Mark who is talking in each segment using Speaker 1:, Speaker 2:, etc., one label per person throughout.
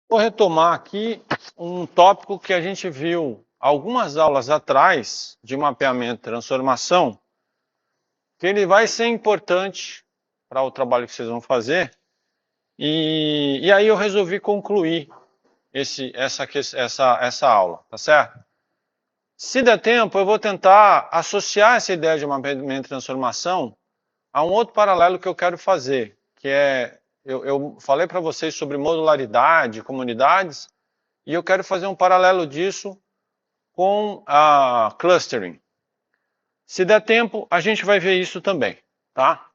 Speaker 1: Vou retomar aqui um tópico que a gente viu algumas aulas atrás de mapeamento e transformação, que ele vai ser importante para o trabalho que vocês vão fazer. E aí eu resolvi concluir essa aula, tá certo? Se der tempo, eu vou tentar associar essa ideia de mapeamento e transformação a um outro paralelo que eu quero fazer, que é, eu falei para vocês sobre modularidade, comunidades, e eu quero fazer um paralelo disso com a clustering. Se der tempo, a gente vai ver isso também, tá?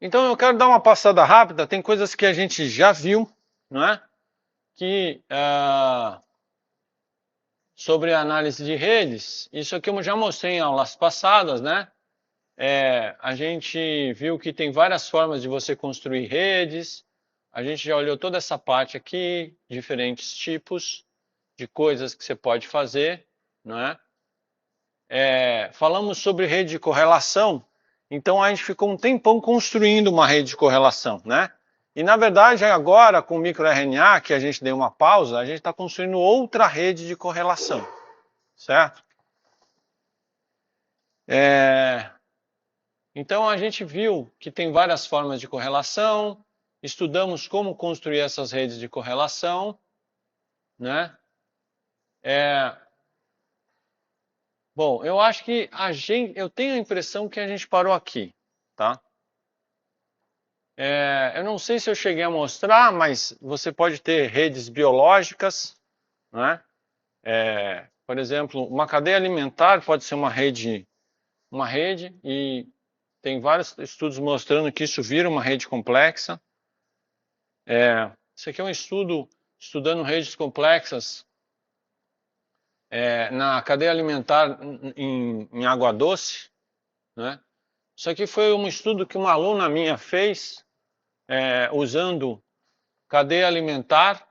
Speaker 1: Então eu quero dar uma passada rápida, tem coisas que a gente já viu, não é? Que sobre a análise de redes, isso aqui eu já mostrei em aulas passadas, né? A gente viu que tem várias formas de você construir redes, a gente já olhou toda essa parte aqui, diferentes tipos de coisas que você pode fazer, não é? Falamos sobre rede de correlação, então a gente ficou um tempão construindo uma rede de correlação, né? E na verdade agora com o microRNA, que a gente deu uma pausa, a gente está construindo outra rede de correlação, certo? Então a gente viu que tem várias formas de correlação, estudamos como construir essas redes de correlação, né? Bom, eu acho que eu tenho a impressão que a gente parou aqui, tá? Eu não sei se eu cheguei a mostrar, mas você pode ter redes biológicas, né? Por exemplo, uma cadeia alimentar pode ser uma rede, e tem vários estudos mostrando que isso vira uma rede complexa. Isso aqui é um estudo estudando redes complexas na cadeia alimentar em água doce, né? Isso aqui foi um estudo que uma aluna minha fez usando cadeia alimentar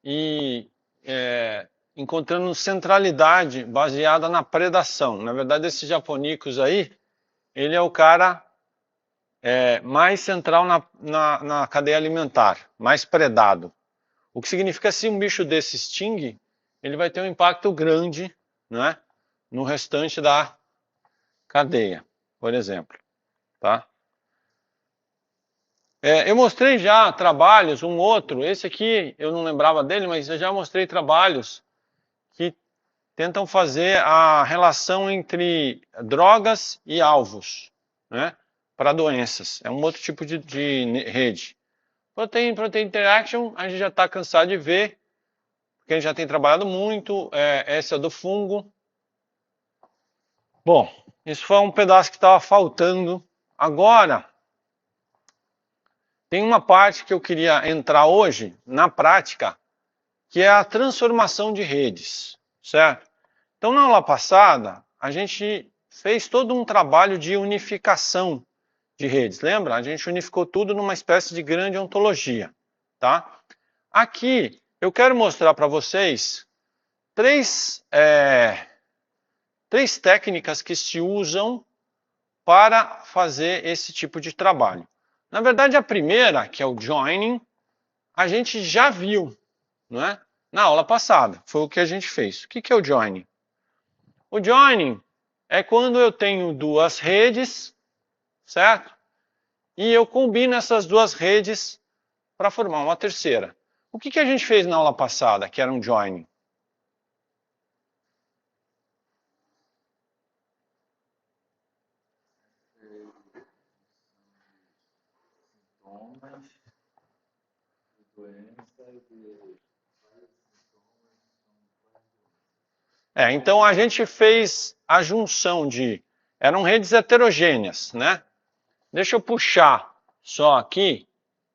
Speaker 1: e encontrando centralidade baseada na predação. Na verdade, esse japonicus aí, ele é o cara mais central na cadeia alimentar, mais predado. O que significa que se um bicho desse extingue, ele vai ter um impacto grande, né, no restante da cadeia, por exemplo. Tá? Eu mostrei já trabalhos, um outro, esse aqui eu não lembrava dele, mas eu já mostrei trabalhos que tentam fazer a relação entre drogas e alvos, né, para doenças. É um outro tipo de rede. Protein interaction, a gente já está cansado de ver, porque a gente já tem trabalhado muito, essa é do fungo. Bom, isso foi um pedaço que estava faltando. Agora, tem uma parte que eu queria entrar hoje, na prática, que é a transformação de redes, certo? Então, na aula passada, a gente fez todo um trabalho de unificação de redes, lembra? A gente unificou tudo numa espécie de grande ontologia, tá? Aqui, eu quero mostrar para vocês três técnicas que se usam para fazer esse tipo de trabalho. Na verdade, a primeira, que é o joining, a gente já viu, não é? Na aula passada, foi o que a gente fez. O que é o joining? O joining é quando eu tenho duas redes, certo? E eu combino essas duas redes para formar uma terceira. O que a gente fez na aula passada, que era um joining? Então a gente fez a junção eram redes heterogêneas, né? Deixa eu puxar só aqui,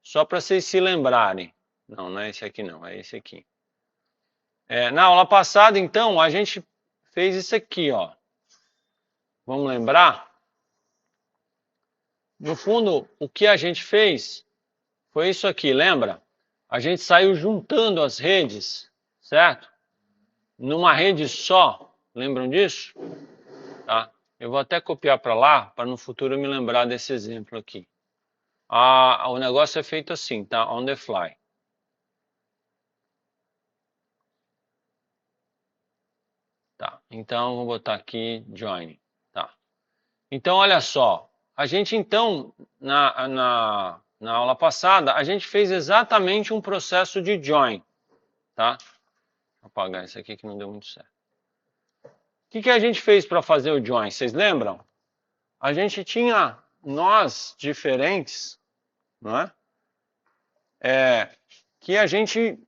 Speaker 1: só para vocês se lembrarem. Não é esse aqui não, é esse aqui. Na aula passada, então, a gente fez isso aqui, ó. Vamos lembrar? No fundo, o que a gente fez foi isso aqui, lembra? A gente saiu juntando as redes, certo? Numa rede só, lembram disso? Tá? Eu vou até copiar para lá, para no futuro eu me lembrar desse exemplo aqui. O negócio é feito assim, tá? On the fly. Então, vou botar aqui join. Tá. Então, olha só. A gente, então, na aula passada, a gente fez exatamente um processo de join. Tá? Vou apagar isso aqui que não deu muito certo. O que a gente fez para fazer o join? Vocês lembram? A gente tinha nós diferentes, não é? Que a gente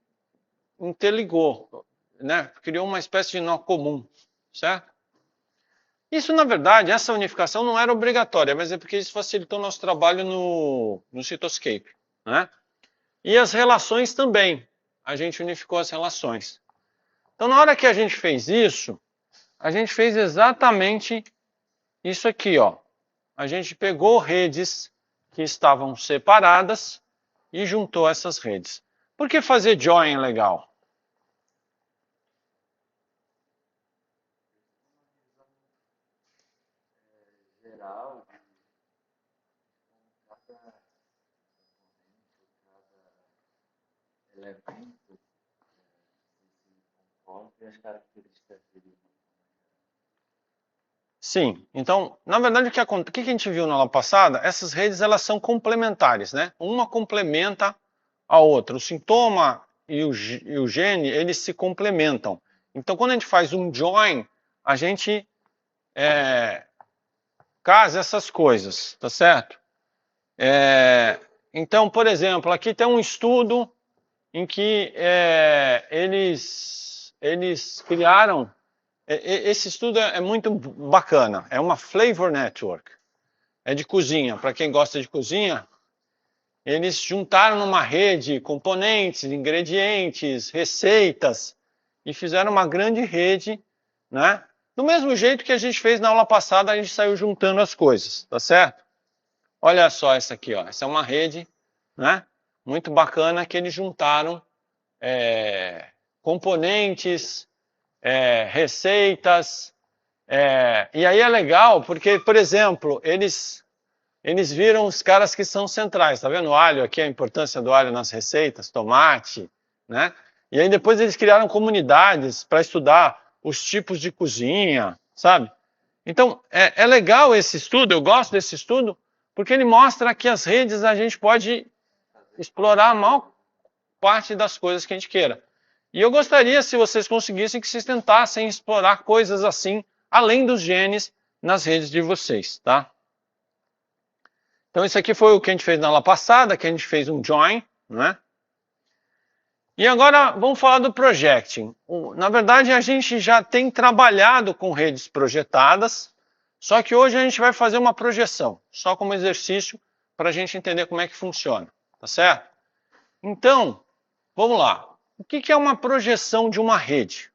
Speaker 1: interligou, né? Criou uma espécie de nó comum, certo? Isso, na verdade, essa unificação não era obrigatória, mas é porque isso facilitou nosso trabalho no Cytoscape, né? E as relações também. A gente unificou as relações. Então, na hora que a gente fez isso, a gente fez exatamente isso aqui, ó. A gente pegou redes que estavam separadas e juntou essas redes. Por que fazer join é legal?
Speaker 2: Geral, cada elemento comporta e as características dele.
Speaker 1: Sim, então, na verdade, o que a gente viu na aula passada, essas redes elas são complementares, né? Uma complementa a outra. O sintoma e o gene, eles se complementam. Então, quando a gente faz um join, a gente casa essas coisas, tá certo? Então, por exemplo, aqui tem um estudo em que eles criaram. Esse estudo é muito bacana. É uma flavor network. É de cozinha. Para quem gosta de cozinha, eles juntaram numa rede componentes, ingredientes, receitas e fizeram uma grande rede, né? Do mesmo jeito que a gente fez na aula passada, a gente saiu juntando as coisas, tá certo? Olha só essa aqui, ó. Essa é uma rede, né? Muito bacana que eles juntaram componentes, receitas. E aí é legal porque, por exemplo, eles viram os caras que são centrais. Tá vendo o alho aqui, a importância do alho nas receitas, tomate, né? E aí depois eles criaram comunidades para estudar os tipos de cozinha, sabe? Então, é legal esse estudo, eu gosto desse estudo, porque ele mostra que as redes a gente pode explorar a maior parte das coisas que a gente queira. E eu gostaria, se vocês conseguissem, que vocês tentassem explorar coisas assim, além dos genes, nas redes de vocês, tá? Então, isso aqui foi o que a gente fez na aula passada, que a gente fez um join, né? E agora vamos falar do projecting. Na verdade, a gente já tem trabalhado com redes projetadas, só que hoje a gente vai fazer uma projeção, só como exercício, para a gente entender como é que funciona, tá certo? Então, vamos lá. O que é uma projeção de uma rede?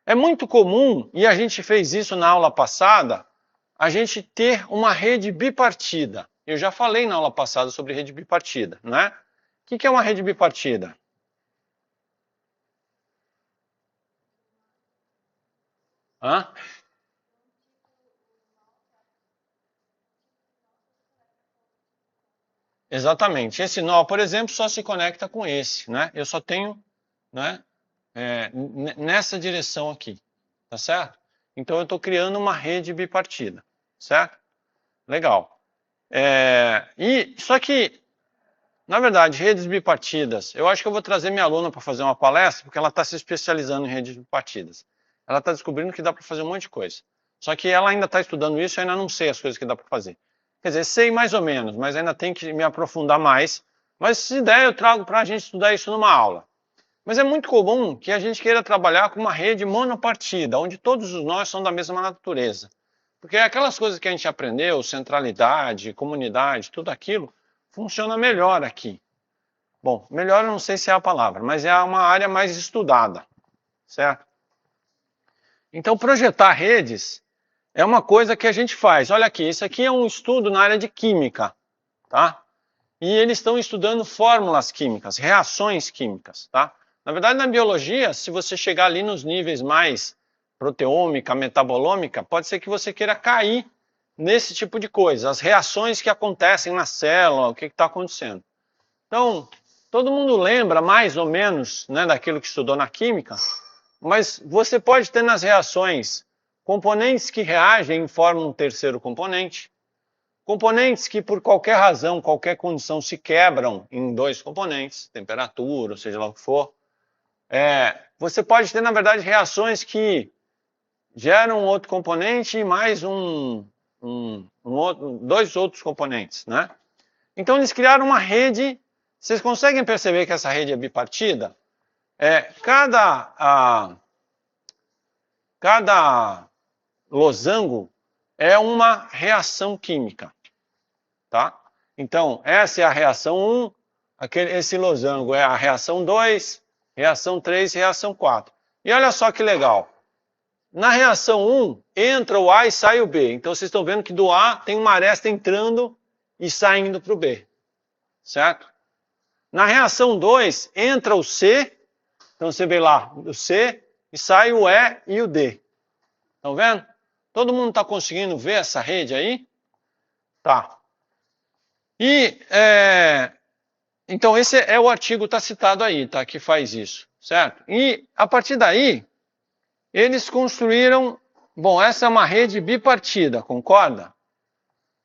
Speaker 1: É muito comum, e a gente fez isso na aula passada, a gente ter uma rede bipartida. Eu já falei na aula passada sobre rede bipartida, né? O que é uma rede bipartida? Hã? Exatamente. Esse nó, por exemplo, só se conecta com esse, né? Eu só tenho, né, nessa direção aqui, tá certo? Então eu estou criando uma rede bipartida, certo? Legal. Só que, na verdade, redes bipartidas, eu acho que eu vou trazer minha aluna para fazer uma palestra, porque ela está se especializando em redes bipartidas. Ela está descobrindo que dá para fazer um monte de coisa. Só que ela ainda está estudando isso e ainda não sei as coisas que dá para fazer. Quer dizer, sei mais ou menos, mas ainda tem que me aprofundar mais. Mas se der, eu trago para a gente estudar isso numa aula. Mas é muito comum que a gente queira trabalhar com uma rede monopartida, onde todos os nós são da mesma natureza. Porque aquelas coisas que a gente aprendeu, centralidade, comunidade, tudo aquilo, funciona melhor aqui. Bom, melhor eu não sei se é a palavra, mas é uma área mais estudada, certo? Então, projetar redes é uma coisa que a gente faz. Olha aqui, isso aqui é um estudo na área de química, tá? E eles estão estudando fórmulas químicas, reações químicas, tá? Na verdade, na biologia, se você chegar ali nos níveis mais proteômica, metabolômica, pode ser que você queira cair nesse tipo de coisa, as reações que acontecem na célula, o que está acontecendo. Então, todo mundo lembra mais ou menos, né, daquilo que estudou na química, mas você pode ter nas reações componentes que reagem e formam um terceiro componente, componentes que por qualquer razão, qualquer condição se quebram em dois componentes, temperatura, ou seja lá o que for. Você pode ter, na verdade, reações que geram um outro componente e mais dois outros componentes, né? Então eles criaram uma rede. Vocês conseguem perceber que essa rede é bipartida? Cada losango é uma reação química, tá? Então, essa é a reação 1, esse losango é a reação 2, reação 3, reação 4. E olha só que legal. Na reação 1, entra o A e sai o B. Então, vocês estão vendo que do A tem uma aresta entrando e saindo para o B, certo? Na reação 2, entra o C, então você vê lá o C, e sai o E e o D. Estão vendo? Todo mundo está conseguindo ver essa rede aí? Tá. Então esse é o artigo, está citado aí, tá? Que faz isso, certo? E a partir daí, eles construíram, bom, essa é uma rede bipartida, concorda?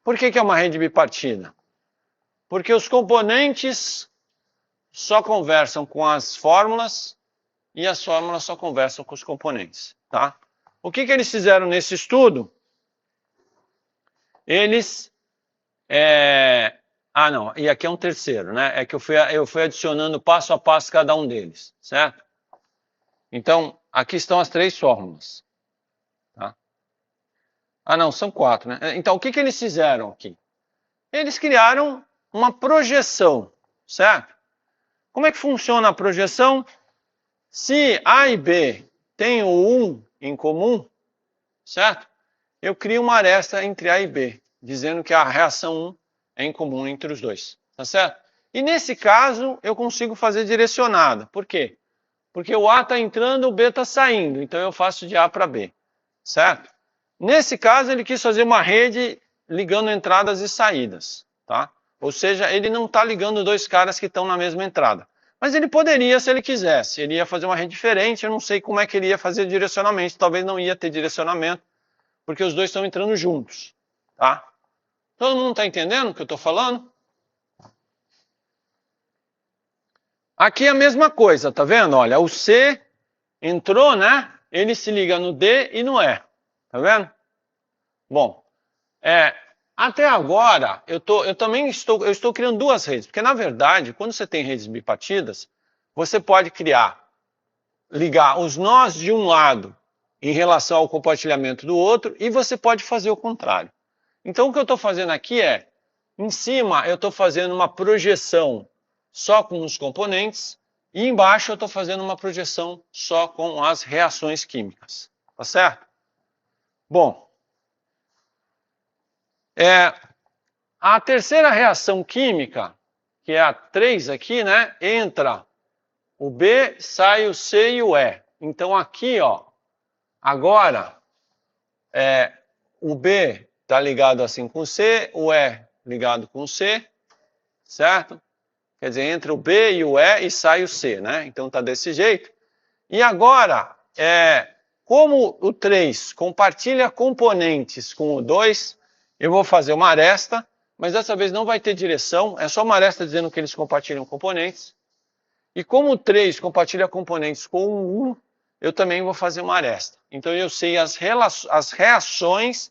Speaker 1: Por que é uma rede bipartida? Porque os componentes só conversam com as fórmulas e as fórmulas só conversam com os componentes, tá? O que eles fizeram nesse estudo? Eles... não, e aqui é um terceiro, né? É que eu fui adicionando passo a passo cada um deles, certo? Então, aqui estão as 3 fórmulas. Tá? Não, são 4, né? Então, o que eles fizeram aqui? Eles criaram uma projeção, certo? Como é que funciona a projeção? Se A e B têm o 1 em comum, certo? Eu crio uma aresta entre A e B, dizendo que a reação 1 é em comum entre os dois, tá certo? E nesse caso, eu consigo fazer direcionada. Por quê? Porque o A está entrando, o B está saindo, então eu faço de A para B, certo? Nesse caso, ele quis fazer uma rede ligando entradas e saídas, tá? Ou seja, ele não está ligando dois caras que estão na mesma entrada. Mas ele poderia, se ele quisesse, ele ia fazer uma rede diferente, eu não sei como é que ele ia fazer direcionamento, talvez não ia ter direcionamento, porque os dois estão entrando juntos, tá? Todo mundo está entendendo o que eu estou falando? Aqui é a mesma coisa, tá vendo? Olha, o C entrou, né? Ele se liga no D e no E, tá vendo? Bom, até agora eu estou criando duas redes, porque na verdade, quando você tem redes bipartidas, você pode ligar os nós de um lado em relação ao compartilhamento do outro e você pode fazer o contrário. Então o que eu estou fazendo aqui em cima eu estou fazendo uma projeção só com os componentes e embaixo eu estou fazendo uma projeção só com as reações químicas, tá certo? Bom, a terceira reação química, que é a 3 aqui, né? Entra o B, sai o C e o E. Então aqui, ó, agora o B está ligado assim com o C, o E ligado com o C, certo? Quer dizer, entra o B e o E e sai o C, né? Então está desse jeito. E agora, como o 3 compartilha componentes com o 2, eu vou fazer uma aresta, mas dessa vez não vai ter direção, é só uma aresta dizendo que eles compartilham componentes. E como o 3 compartilha componentes com o 1, eu também vou fazer uma aresta. Então eu sei as reações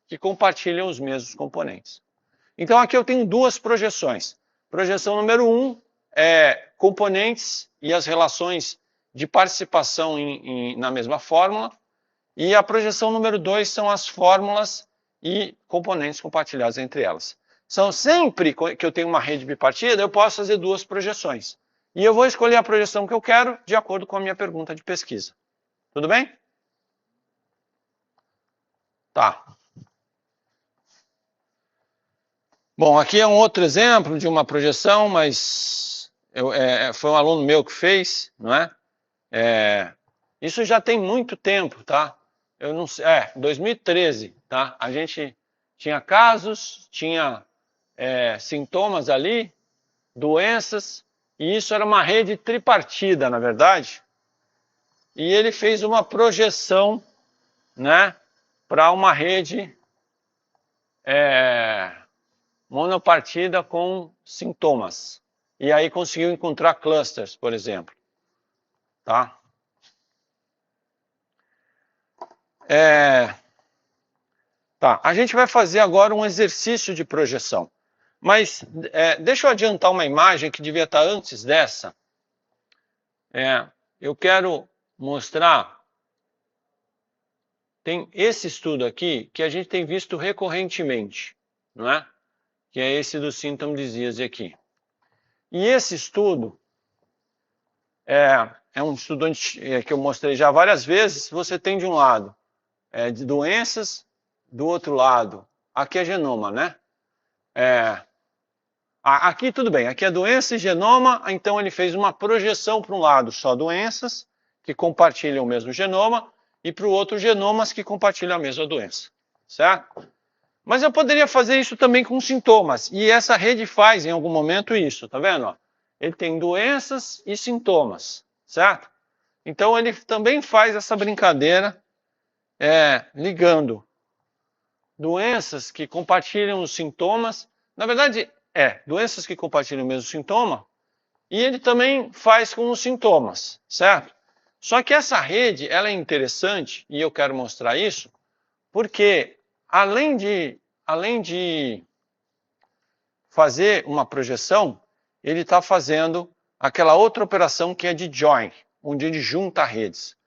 Speaker 1: que compartilham os mesmos componentes. Então aqui eu tenho duas projeções. Projeção número 1 é componentes e as relações de participação na mesma fórmula. E a projeção número 2 são as fórmulas e componentes compartilhados entre elas. São sempre que eu tenho uma rede bipartida, eu posso fazer duas projeções. E eu vou escolher a projeção que eu quero de acordo com a minha pergunta de pesquisa. Tudo bem? Tá. Bom, aqui é um outro exemplo de uma projeção, mas foi um aluno meu que fez, não é? Isso já tem muito tempo, tá? Eu não sei, 2013, tá? A gente tinha casos, tinha sintomas ali, doenças, e isso era uma rede tripartida, na verdade. E ele fez uma projeção, né? para uma rede monopartida com sintomas. E aí conseguiu encontrar clusters, por exemplo. Tá? Tá, a gente vai fazer agora um exercício de projeção. Mas deixa eu adiantar uma imagem que devia estar antes dessa. Eu quero mostrar, tem esse estudo aqui que a gente tem visto recorrentemente, não é? Que é esse do symptom disease aqui. E esse estudo é um estudo que eu mostrei já várias vezes. Você tem de um lado de doenças, do outro lado, aqui é genoma, né? Aqui tudo bem, aqui é doença e genoma, então ele fez uma projeção para um lado só doenças, que compartilham o mesmo genoma, e para o outro genomas que compartilham a mesma doença, certo? Mas eu poderia fazer isso também com sintomas, e essa rede faz em algum momento isso, tá vendo? Ele tem doenças e sintomas, certo? Então ele também faz essa brincadeira ligando doenças que compartilham os sintomas, na verdade doenças que compartilham o mesmo sintoma, e ele também faz com os sintomas, certo? Só que essa rede, ela é interessante, e eu quero mostrar isso, porque além de fazer uma projeção, ele está fazendo aquela outra operação que é de join, onde ele junta redes.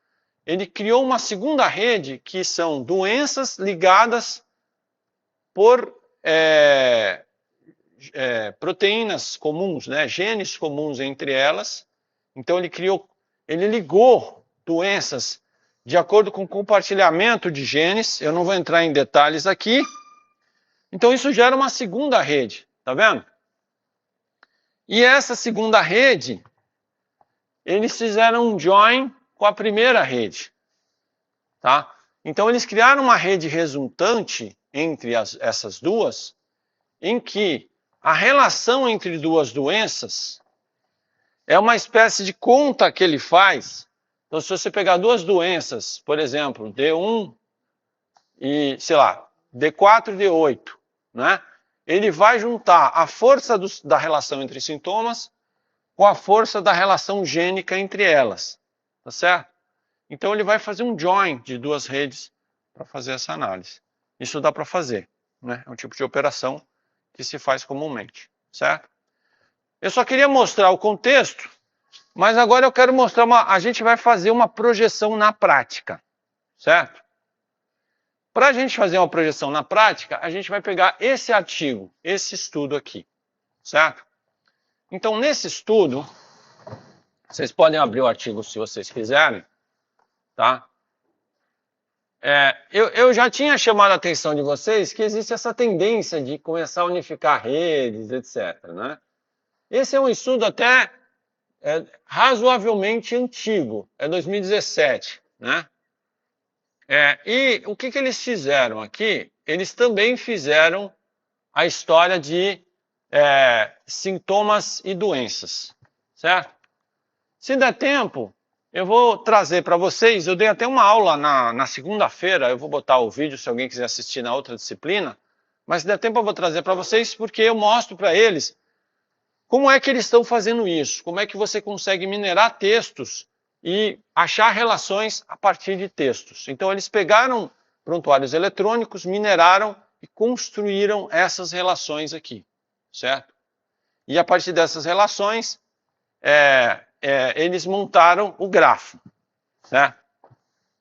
Speaker 1: Ele criou uma segunda rede que são doenças ligadas por proteínas comuns, né, genes comuns entre elas. Então ele ligou doenças de acordo com o compartilhamento de genes. Eu não vou entrar em detalhes aqui. Então isso gera uma segunda rede, tá vendo? E essa segunda rede, eles fizeram um join com a primeira rede, tá? Então eles criaram uma rede resultante entre essas duas, em que a relação entre duas doenças é uma espécie de conta que ele faz. Então, se você pegar duas doenças, por exemplo, D1 e, sei lá, D4 e D8, né? Ele vai juntar a força da relação entre sintomas com a força da relação gênica entre elas, tá certo? Então, ele vai fazer um join de duas redes para fazer essa análise. Isso dá para fazer, né? É um tipo de operação que se faz comumente, certo? Eu só queria mostrar o contexto, mas agora eu quero mostrar a gente vai fazer uma projeção na prática, certo? Para a gente fazer uma projeção na prática, a gente vai pegar esse artigo, esse estudo aqui, certo? Então, nesse estudo, vocês podem abrir o artigo se vocês quiserem, tá? Eu já tinha chamado a atenção de vocês que existe essa tendência de começar a unificar redes, etc., né? Esse é um estudo até razoavelmente antigo, é 2017, né? E o que eles fizeram aqui? Eles também fizeram a história de sintomas e doenças, certo? Se der tempo, eu vou trazer para vocês, eu dei até uma aula na segunda-feira, eu vou botar o vídeo se alguém quiser assistir na outra disciplina, mas se der tempo eu vou trazer para vocês porque eu mostro para eles como é que eles estão fazendo isso, como é que você consegue minerar textos e achar relações a partir de textos. Então eles pegaram prontuários eletrônicos, mineraram e construíram essas relações aqui, certo? E a partir dessas relações, eles montaram o grafo, certo?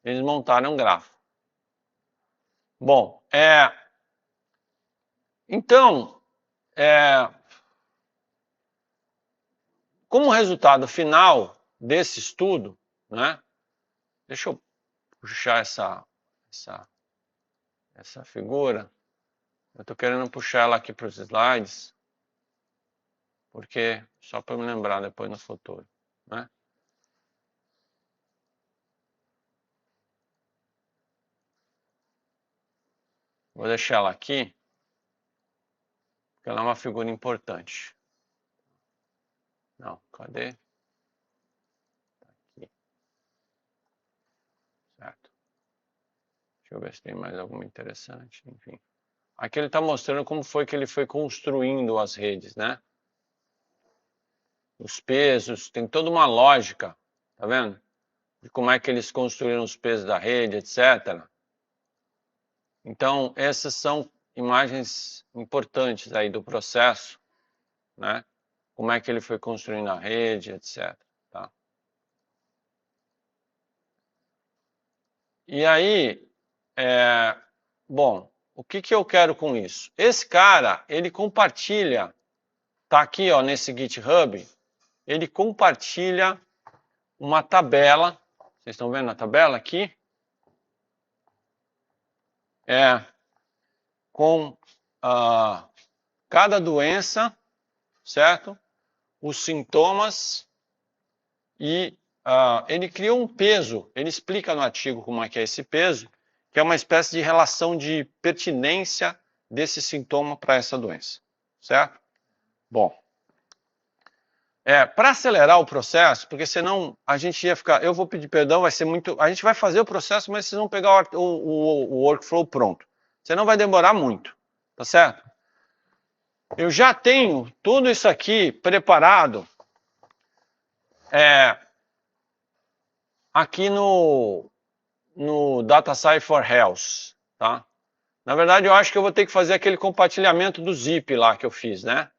Speaker 1: Eles montaram um grafo. Bom, então, como resultado final desse estudo, né? Deixa eu puxar essa figura. Eu estou querendo puxar ela aqui para os slides, porque só para me lembrar depois no futuro, né? Vou deixar ela aqui, porque ela é uma figura importante. Não, cadê? Tá aqui. Certo. Deixa eu ver se tem mais alguma interessante. Enfim. Aqui ele está mostrando como foi que ele foi construindo as redes, né? Os pesos, tem toda uma lógica, tá vendo? De como é que eles construíram os pesos da rede, etc. Então, essas são imagens importantes aí do processo, né? Como é que ele foi construindo a rede, etc. Tá? E aí, bom, o que que eu quero com isso? Esse cara, ele compartilha, tá aqui, ó, nesse GitHub, ele compartilha uma tabela, vocês estão vendo a tabela aqui? Com cada doença, certo? Os sintomas e ele criou um peso. Ele explica no artigo como é que é esse peso, que é uma espécie de relação de pertinência desse sintoma para essa doença, certo? Bom, para acelerar o processo, porque senão a gente ia ficar, eu vou pedir perdão, vai ser muito, a gente vai fazer o processo, mas vocês vão pegar o workflow pronto. Senão vai demorar muito, tá certo? Eu já tenho tudo isso aqui preparado aqui no DataSci for Health, tá? Na verdade, eu acho que eu vou ter que fazer aquele compartilhamento do zip lá que eu fiz, né?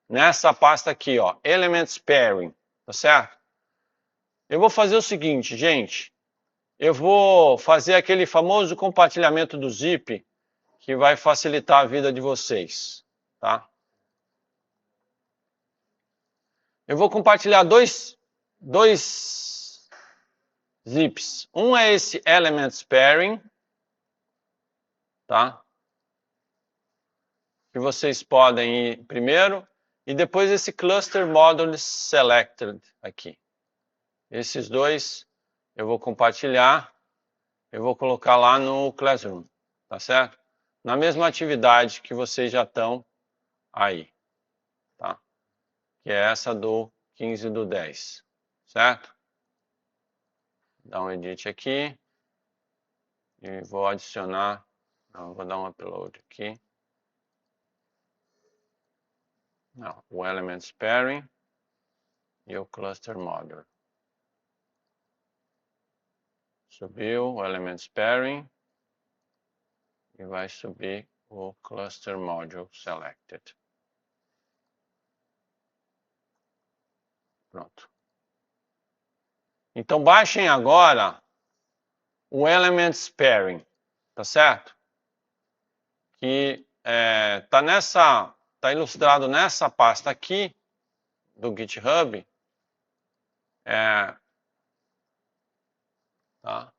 Speaker 1: Nessa pasta aqui, ó, Elements Pairing, tá certo? Eu vou fazer o seguinte, gente. Eu vou fazer aquele famoso compartilhamento do zip que vai facilitar a vida de vocês, tá? Eu vou compartilhar dois zips. Um é esse Elements Pairing, tá? Que vocês podem ir primeiro, e depois esse Cluster Modules Selected aqui. Esses dois eu vou compartilhar, eu vou colocar lá no Classroom, tá certo? Na mesma atividade que vocês já estão aí, tá? Que é essa do 15/10, certo? Dá um edit aqui e vou adicionar, não, vou dar um upload aqui. Não, o Elements Pairing e o Cluster Module. Subiu o Elements Pairing e vai subir o Cluster Module Selected. Pronto. Então baixem agora o Elements Pairing, tá certo? Que tá ilustrado nessa pasta aqui do GitHub. Tá?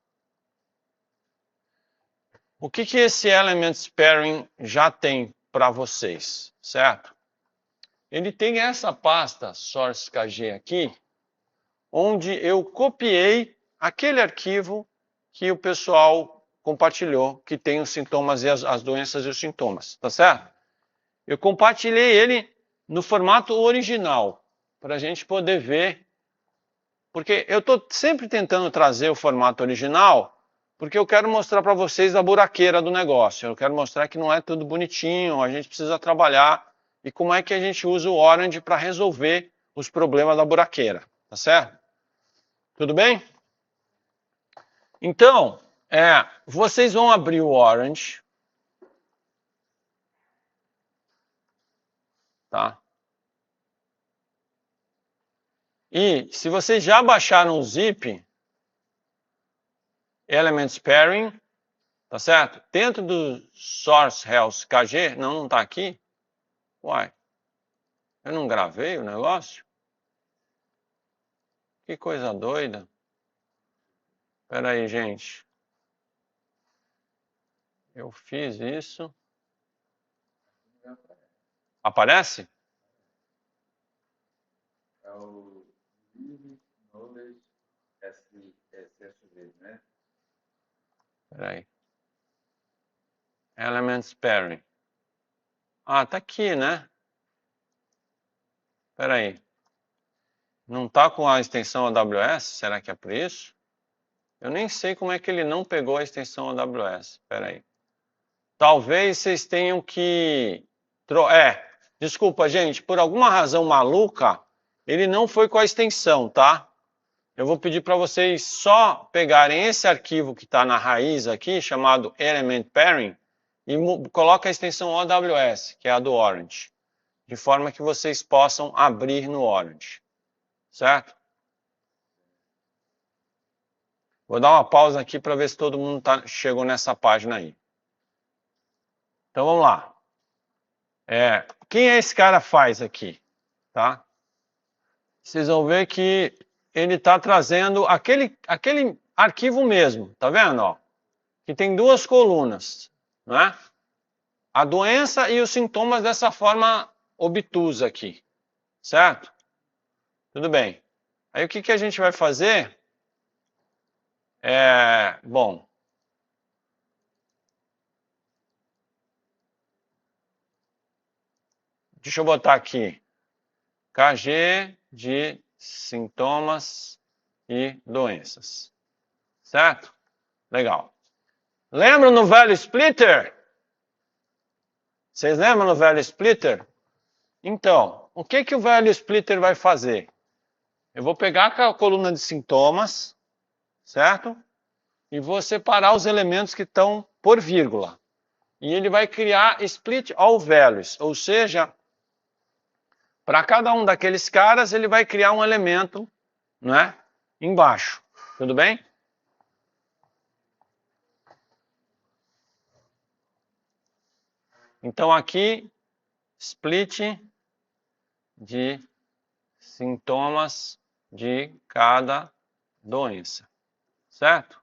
Speaker 1: O que que esse Elements Pairing já tem para vocês, certo? Ele tem essa pasta SourceKG aqui, onde eu copiei aquele arquivo que o pessoal compartilhou, que tem os sintomas e as doenças e os sintomas, tá certo? Eu compartilhei ele no formato original, para a gente poder ver, porque eu estou sempre tentando trazer o formato original, porque eu quero mostrar para vocês a buraqueira do negócio, eu quero mostrar que não é tudo bonitinho, a gente precisa trabalhar, e como é que a gente usa o Orange para resolver os problemas da buraqueira, tá certo? Tudo bem? Então, vocês vão abrir o Orange, tá? E se vocês já baixaram o zip, Elements Pairing, tá certo? Dentro do Source Health KG, não está aqui? Uai, eu não gravei o negócio? Que coisa doida. Espera aí, gente. Eu fiz isso. Aparece?
Speaker 2: É o Living Knowledge SSV, né?
Speaker 1: Espera aí. Elements Pairing. Ah, tá aqui, né? Espera aí. Não tá com a extensão AWS? Será que é por isso? Eu nem sei como é que ele não pegou a extensão AWS. Espera aí. Talvez vocês tenham que... desculpa, gente. Por alguma razão maluca, ele não foi com a extensão, tá? Eu vou pedir para vocês só pegarem esse arquivo que está na raiz aqui, chamado Element Pairing, e coloca a extensão OWS, que é a do Orange, de forma que vocês possam abrir no Orange, certo? Vou dar uma pausa aqui para ver se todo mundo chegou nessa página aí. Então vamos lá. Quem é esse cara faz aqui? Tá? Vocês vão ver que ele está trazendo aquele arquivo mesmo, tá vendo? Ó? Que tem duas colunas, né? A doença e os sintomas dessa forma obtusa aqui, certo? Tudo bem. Aí o que a gente vai fazer? Bom, deixa eu botar aqui, KG de sintomas e doenças, certo? Legal. Lembra no Value Splitter? Vocês lembram no Value Splitter? Então, o que o Value Splitter vai fazer? Eu vou pegar a coluna de sintomas, certo? E vou separar os elementos que estão por vírgula. E ele vai criar Split All Values, ou seja, para cada um daqueles caras, ele vai criar um elemento, né, embaixo. Tudo bem? Então aqui, split de sintomas de cada doença, certo?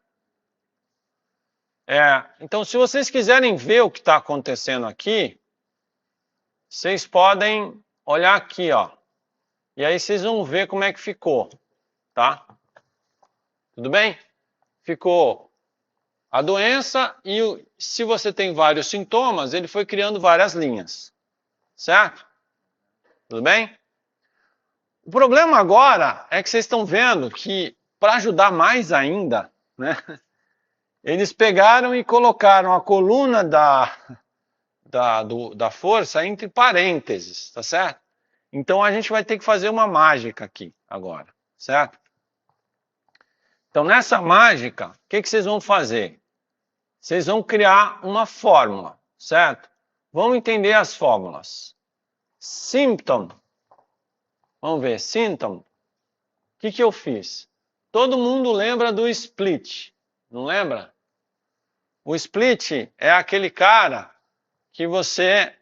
Speaker 1: Então, se vocês quiserem ver o que está acontecendo aqui, vocês podem olhar aqui, ó. E aí vocês vão ver como é que ficou, tá? Tudo bem? Ficou a doença e se você tem vários sintomas, ele foi criando várias linhas, certo? Tudo bem? O problema agora é que vocês estão vendo que, para ajudar mais ainda, né, eles pegaram e colocaram a coluna da força entre parênteses, tá certo? Então a gente vai ter que fazer uma mágica aqui agora, certo? Então nessa mágica, o que vocês vão fazer? Vocês vão criar uma fórmula, certo? Vamos entender as fórmulas. Symptom. Vamos ver, symptom. O que eu fiz? Todo mundo lembra do split, não lembra? O split é aquele cara que você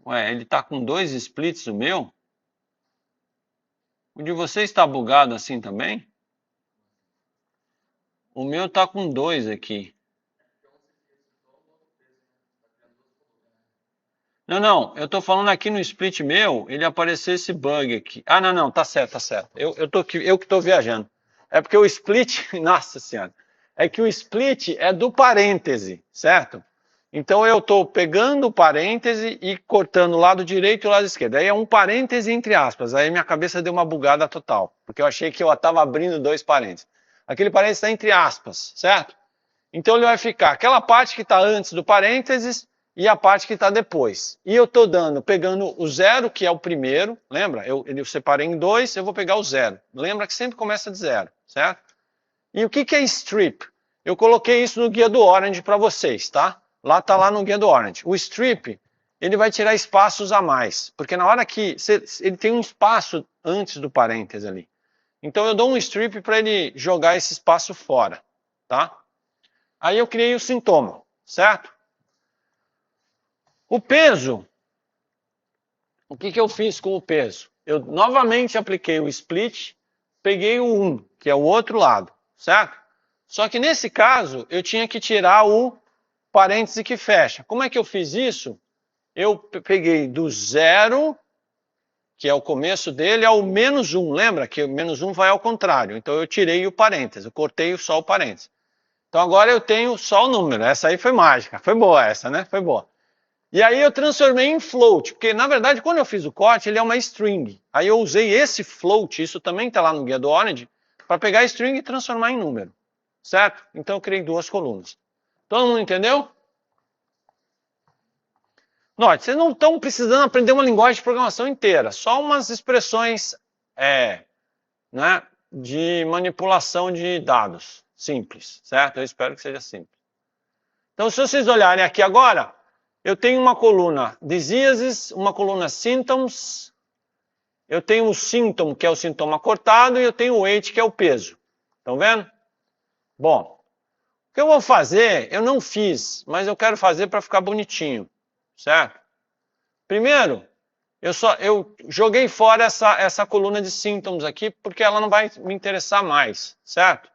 Speaker 1: ele tá com 2 splits, o meu? O de vocês está bugado assim também? O meu tá com 2 aqui. Não, eu tô falando aqui no split meu, ele apareceu esse bug aqui. Ah, não, tá certo. Eu que tô viajando. É porque o split, nossa senhora, é que o split é do parêntese, certo? Então eu estou pegando o parêntese e cortando o lado direito e o lado esquerdo. Aí é um parêntese entre aspas. Aí minha cabeça deu uma bugada total, porque eu achei que eu estava abrindo 2 parênteses. Aquele parêntese está entre aspas, certo? Então ele vai ficar aquela parte que está antes do parênteses e a parte que está depois. E eu estou pegando o 0, que é o primeiro, lembra? Eu separei em 2, eu vou pegar o 0. Lembra que sempre começa de 0, certo? E o que é strip? Eu coloquei isso no guia do Orange para vocês, tá? Tá lá no guia do Orange. O strip, ele vai tirar espaços a mais, porque na hora que ele tem um espaço antes do parêntese ali. Então eu dou um strip para ele jogar esse espaço fora, tá? Aí eu criei o sintoma, certo? O peso, o que eu fiz com o peso? Eu novamente apliquei o split, peguei o 1, que é o outro lado, certo? Só que nesse caso, eu tinha que tirar o parêntese que fecha. Como é que eu fiz isso? Eu peguei do 0, que é o começo dele, ao menos 1. Lembra que o menos 1 vai ao contrário. Então eu tirei o parêntese, eu cortei só o parêntese. Então agora eu tenho só o número. Essa aí foi mágica. Foi boa essa, né? Foi boa. E aí eu transformei em float, porque na verdade quando eu fiz o corte ele é uma string. Aí eu usei esse float, isso também está lá no guia do Orange, para pegar a string e transformar em número. Certo? Então eu criei duas colunas. Todo mundo entendeu? Note, vocês não estão precisando aprender uma linguagem de programação inteira, só umas expressões né, de manipulação de dados. Simples, certo? Eu espero que seja simples. Então, se vocês olharem aqui agora, eu tenho uma coluna diseases, uma coluna symptoms, eu tenho o symptom, que é o sintoma cortado, e eu tenho o weight, que é o peso. Estão vendo? Bom, o que eu vou fazer, eu não fiz, mas eu quero fazer para ficar bonitinho, certo? Primeiro, eu joguei fora essa coluna de symptoms aqui, porque ela não vai me interessar mais, certo?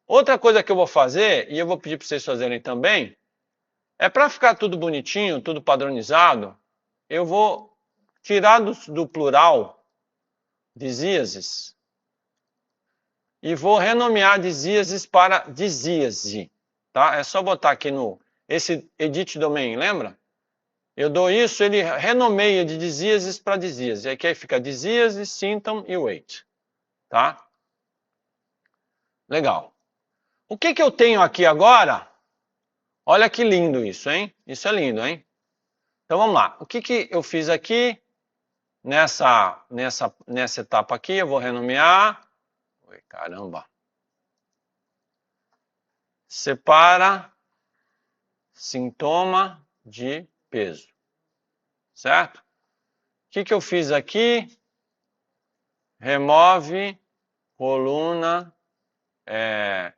Speaker 1: Outra coisa que eu vou fazer, e eu vou pedir para vocês fazerem também, é para ficar tudo bonitinho, tudo padronizado, eu vou tirar do plural diseases e vou renomear diseases para disease, tá? É só botar aqui esse edit domain, lembra? Eu dou isso, ele renomeia de diseases para disease. E aqui aí fica disease, symptom e weight, tá? Legal. O que eu tenho aqui agora? Olha que lindo isso, hein? Isso é lindo, hein? Então vamos lá. O que eu fiz aqui? Nessa etapa aqui, eu vou renomear. Oi, caramba. Separa sintoma de peso. Certo? O que eu fiz aqui? Remove coluna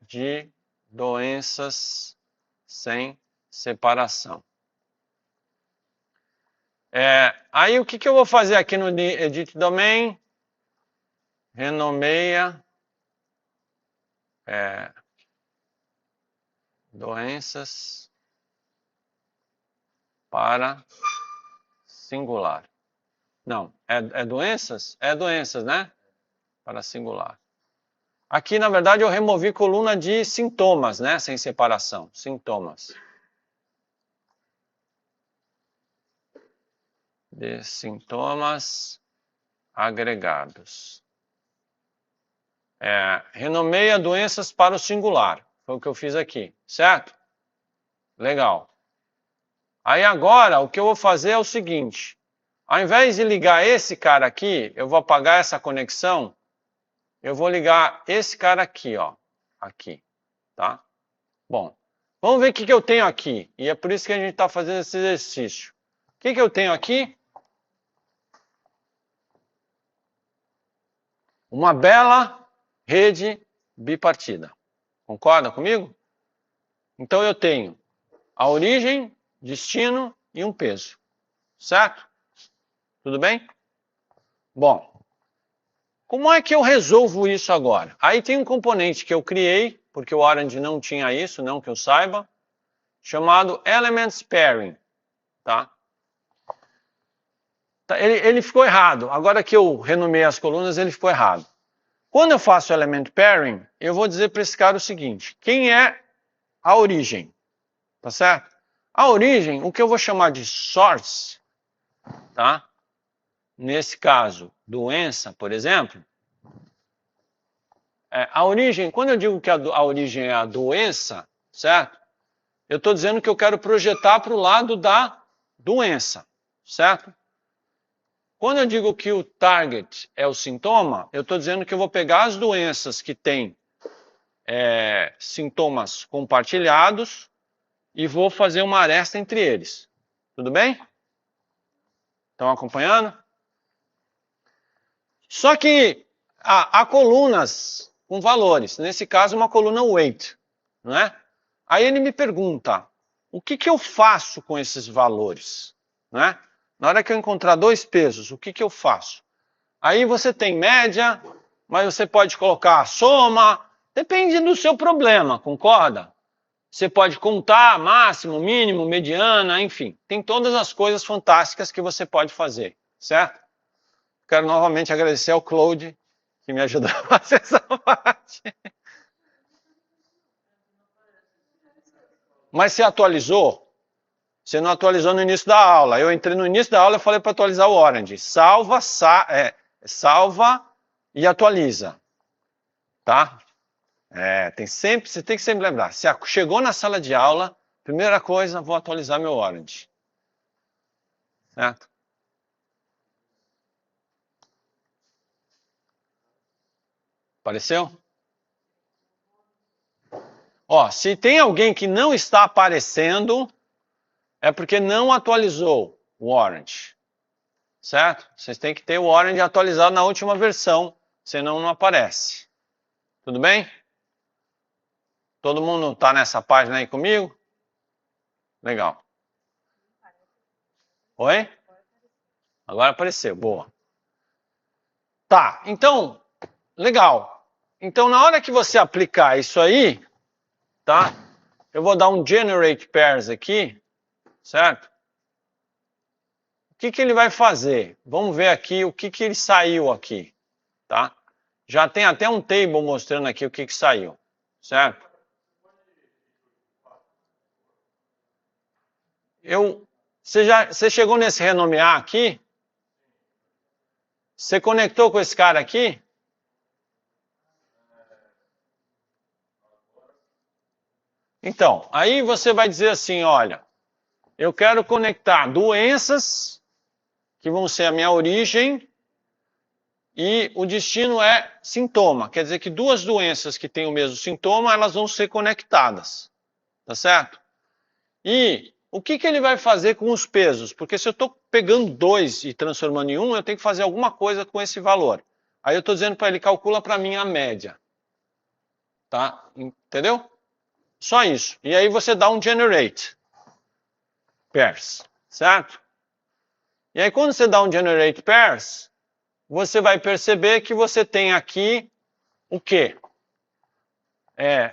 Speaker 1: de doenças sem separação. Aí o que eu vou fazer aqui no Edit Domain? Renomeia doenças para singular. Não, é doenças? É doenças, né? Para singular. Aqui, na verdade, eu removi coluna de sintomas, né? Sem separação. Sintomas. De sintomas agregados. Renomeia doenças para o singular. Foi o que eu fiz aqui, certo? Legal. Aí agora, o que eu vou fazer é o seguinte. Ao invés de ligar esse cara aqui, eu vou apagar essa conexão. Eu vou ligar esse cara aqui, ó. Aqui, tá? Bom, vamos ver o que eu tenho aqui. E é por isso que a gente está fazendo esse exercício. O que eu tenho aqui? Uma bela rede bipartida. Concorda comigo? Então eu tenho a origem, destino e um peso. Certo? Tudo bem? Bom, como é que eu resolvo isso agora? Aí tem um componente que eu criei, porque o Orange não tinha isso, não que eu saiba, chamado Elements Pairing. Tá? Ele ficou errado. Agora que eu renomeei as colunas, ele ficou errado. Quando eu faço Element Pairing, eu vou dizer para esse cara o seguinte: quem é a origem? Tá certo? A origem, o que eu vou chamar de source, tá? Nesse caso, doença, por exemplo, a origem, quando eu digo que a origem é a doença, certo? Eu estou dizendo que eu quero projetar para o lado da doença, certo? Quando eu digo que o target é o sintoma, eu estou dizendo que eu vou pegar as doenças que têm sintomas compartilhados e vou fazer uma aresta entre eles. Tudo bem? Estão acompanhando? Só que há colunas com valores. Nesse caso, uma coluna weight. Não é? Aí ele me pergunta, o que eu faço com esses valores? Não é? Na hora que eu encontrar dois pesos, o que eu faço? Aí você tem média, mas você pode colocar a soma, depende do seu problema, concorda? Você pode contar máximo, mínimo, mediana, enfim. Tem todas as coisas fantásticas que você pode fazer, certo? Quero novamente agradecer ao Claude, que me ajudou a fazer essa parte. Mas você atualizou? Você não atualizou no início da aula. Eu entrei no início da aula e falei para atualizar o Orange. Salva e atualiza. Tá? Você tem que sempre lembrar. Se chegou na sala de aula, primeira coisa, vou atualizar meu Orange. Certo? Apareceu? Ó, se tem alguém que não está aparecendo, é porque não atualizou o Orange. Certo? Vocês têm que ter o Orange atualizado na última versão, senão não aparece. Tudo bem? Todo mundo está nessa página aí comigo? Legal. Oi? Agora apareceu, boa. Tá, então, legal. Então, na hora que você aplicar isso aí, tá? Eu vou dar um generate pairs aqui, certo? O que ele vai fazer? Vamos ver aqui o que ele saiu aqui, tá? Já tem até um table mostrando aqui o que saiu, certo? Você chegou nesse renomear aqui? Você conectou com esse cara aqui? Então, aí você vai dizer assim, olha, eu quero conectar doenças, que vão ser a minha origem, e o destino é sintoma. Quer dizer que duas doenças que têm o mesmo sintoma, elas vão ser conectadas. Tá certo? E o que ele vai fazer com os pesos? Porque se eu estou pegando 2 e transformando em 1, eu tenho que fazer alguma coisa com esse valor. Aí eu estou dizendo para ele, calcula para mim a média. Tá? Entendeu? Só isso. E aí você dá um generate pairs, certo? E aí quando você dá um generate pairs, você vai perceber que você tem aqui o quê?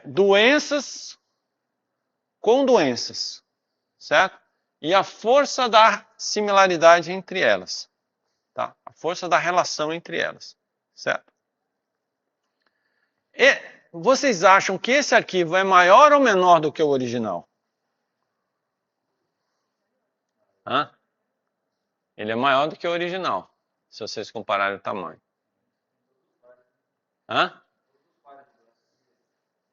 Speaker 1: Doenças com doenças, certo? E a força da similaridade entre elas, tá? A força da relação entre elas, certo? E vocês acham que esse arquivo é maior ou menor do que o original? Hã? Ele é maior do que o original, se vocês compararem o tamanho. Hã?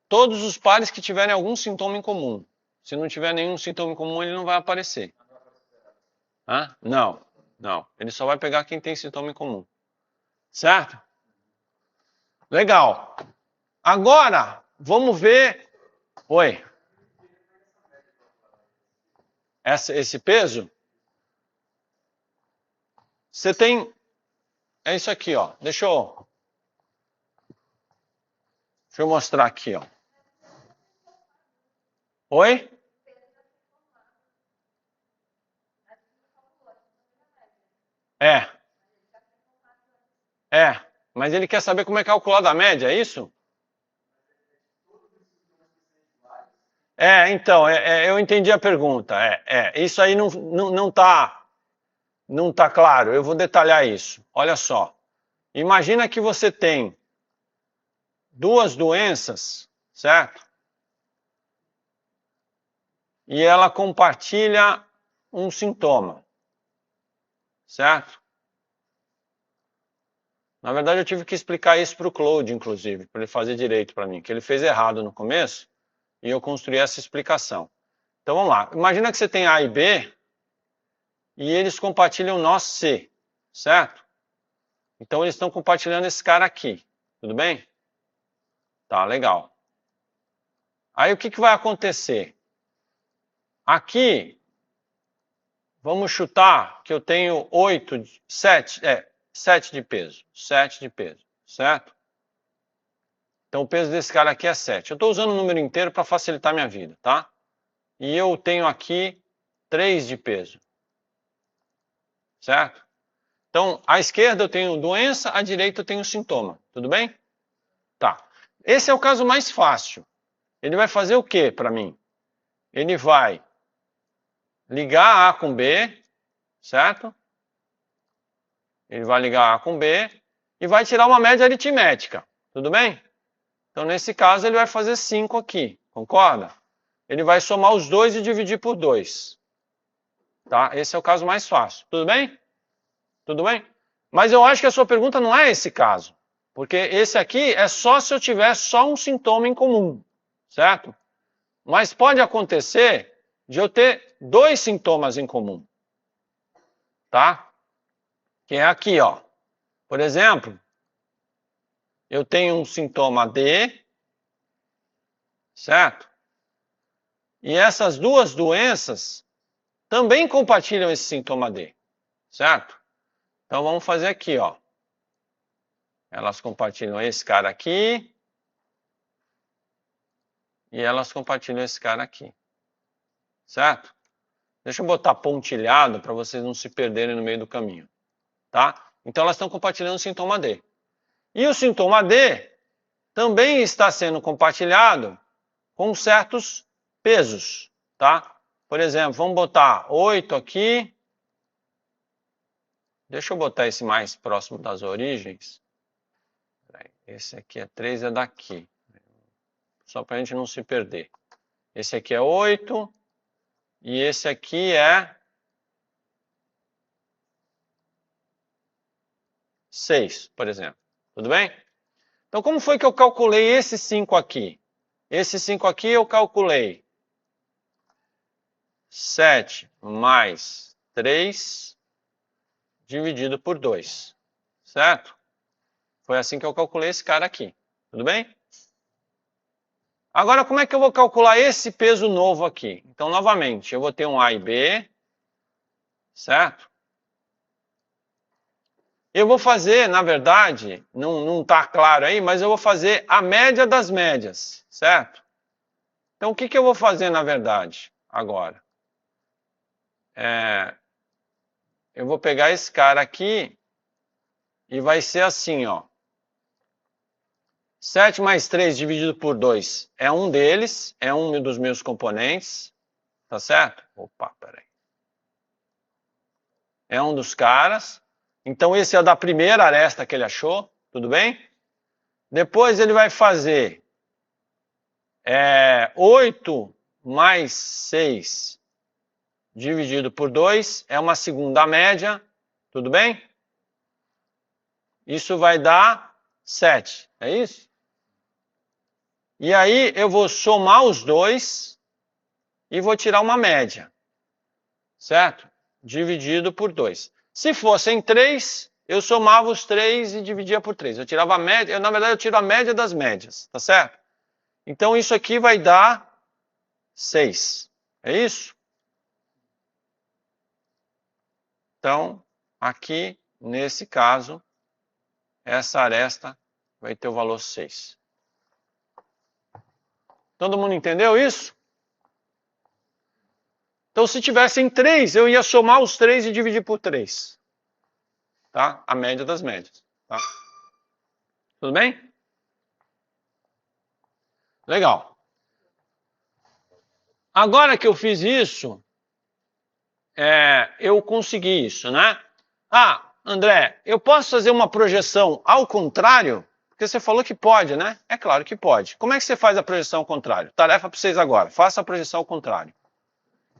Speaker 1: Todos os pares que tiverem algum sintoma em comum. Se não tiver nenhum sintoma em comum, ele não vai aparecer. Hã? Não, não. Ele só vai pegar quem tem sintoma em comum. Certo? Legal. Agora, vamos ver... Oi. Esse peso? Você tem... É isso aqui, ó. Deixa eu mostrar aqui, ó. Oi? Mas ele quer saber como é calculada a média, é isso? Então, eu entendi a pergunta. Isso aí não tá claro. Eu vou detalhar isso. Olha só. Imagina que você tem duas doenças, certo? E ela compartilha um sintoma, certo? Na verdade, eu tive que explicar isso para o Claude, inclusive, para ele fazer direito para mim, que ele fez errado no começo, e eu construí essa explicação. Então, vamos lá. Imagina que você tem A e B, e eles compartilham nó C, certo? Então, eles estão compartilhando esse cara aqui, tudo bem? Tá, legal. Aí, o que vai acontecer? Aqui, vamos chutar que eu tenho 7 de peso. 7 de peso, certo? Então o peso desse cara aqui é 7. Eu estou usando o número inteiro para facilitar minha vida, tá? E eu tenho aqui 3 de peso. Certo? Então, à esquerda eu tenho doença, à direita eu tenho sintoma. Tudo bem? Tá. Esse é o caso mais fácil. Ele vai fazer o que para mim? Ele vai ligar A com B, certo? Ele vai ligar A com B e vai tirar uma média aritmética. Tudo bem? Então, nesse caso, ele vai fazer 5 aqui. Concorda? Ele vai somar os dois e dividir por 2. Tá? Esse é o caso mais fácil. Tudo bem? Tudo bem? Mas eu acho que a sua pergunta não é esse caso. Porque esse aqui é só se eu tiver só um sintoma em comum. Certo? Mas pode acontecer de eu ter dois sintomas em comum. Tá? Que é aqui, ó. Por exemplo, eu tenho um sintoma D, certo? E essas duas doenças também compartilham esse sintoma D, certo? Então vamos fazer aqui, ó. Elas compartilham esse cara aqui e elas compartilham esse cara aqui, certo? Deixa eu botar pontilhado para vocês não se perderem no meio do caminho, tá? Então elas estão compartilhando o sintoma D. E o sintoma D também está sendo compartilhado com certos pesos, tá? Por exemplo, vamos botar 8 aqui. Deixa eu botar esse mais próximo das origens. Esse aqui é 3, é daqui. Só para a gente não se perder. Esse aqui é 8. E esse aqui é 6, por exemplo. Tudo bem? Então, como foi que eu calculei esse 5 aqui? Esse 5 aqui eu calculei 7 mais 3 dividido por 2. Certo? Foi assim que eu calculei esse cara aqui. Tudo bem? Agora, como é que eu vou calcular esse peso novo aqui? Então, novamente, eu vou ter um A e B, certo? Eu vou fazer, na verdade, não está claro aí, mas eu vou fazer a média das médias, certo? Então, o que eu vou fazer, na verdade, agora? Eu vou pegar esse cara aqui e vai ser assim, ó. 7 mais 3 dividido por 2 é um deles, é um dos meus componentes, tá certo? Opa, peraí. É um dos caras. Então, esse é o da primeira aresta que ele achou, tudo bem? Depois ele vai fazer 8 mais 6 dividido por 2 é uma segunda média, tudo bem? Isso vai dar 7, é isso? E aí eu vou somar os dois e vou tirar uma média, certo? Dividido por 2. Se fossem 3, eu somava os 3 e dividia por 3. Eu tirava a média, na verdade eu tiro a média das médias, tá certo? Então isso aqui vai dar 6, é isso? Então, aqui, nesse caso, essa aresta vai ter o valor 6. Todo mundo entendeu isso? Então, se tivessem 3, eu ia somar os 3 e dividir por 3. Tá? A média das médias. Tá? Tudo bem? Legal. Agora que eu fiz isso, eu consegui isso, né? Ah, André, eu posso fazer uma projeção ao contrário? Porque você falou que pode, né? É claro que pode. Como é que você faz a projeção ao contrário? Tarefa para vocês agora. Faça a projeção ao contrário.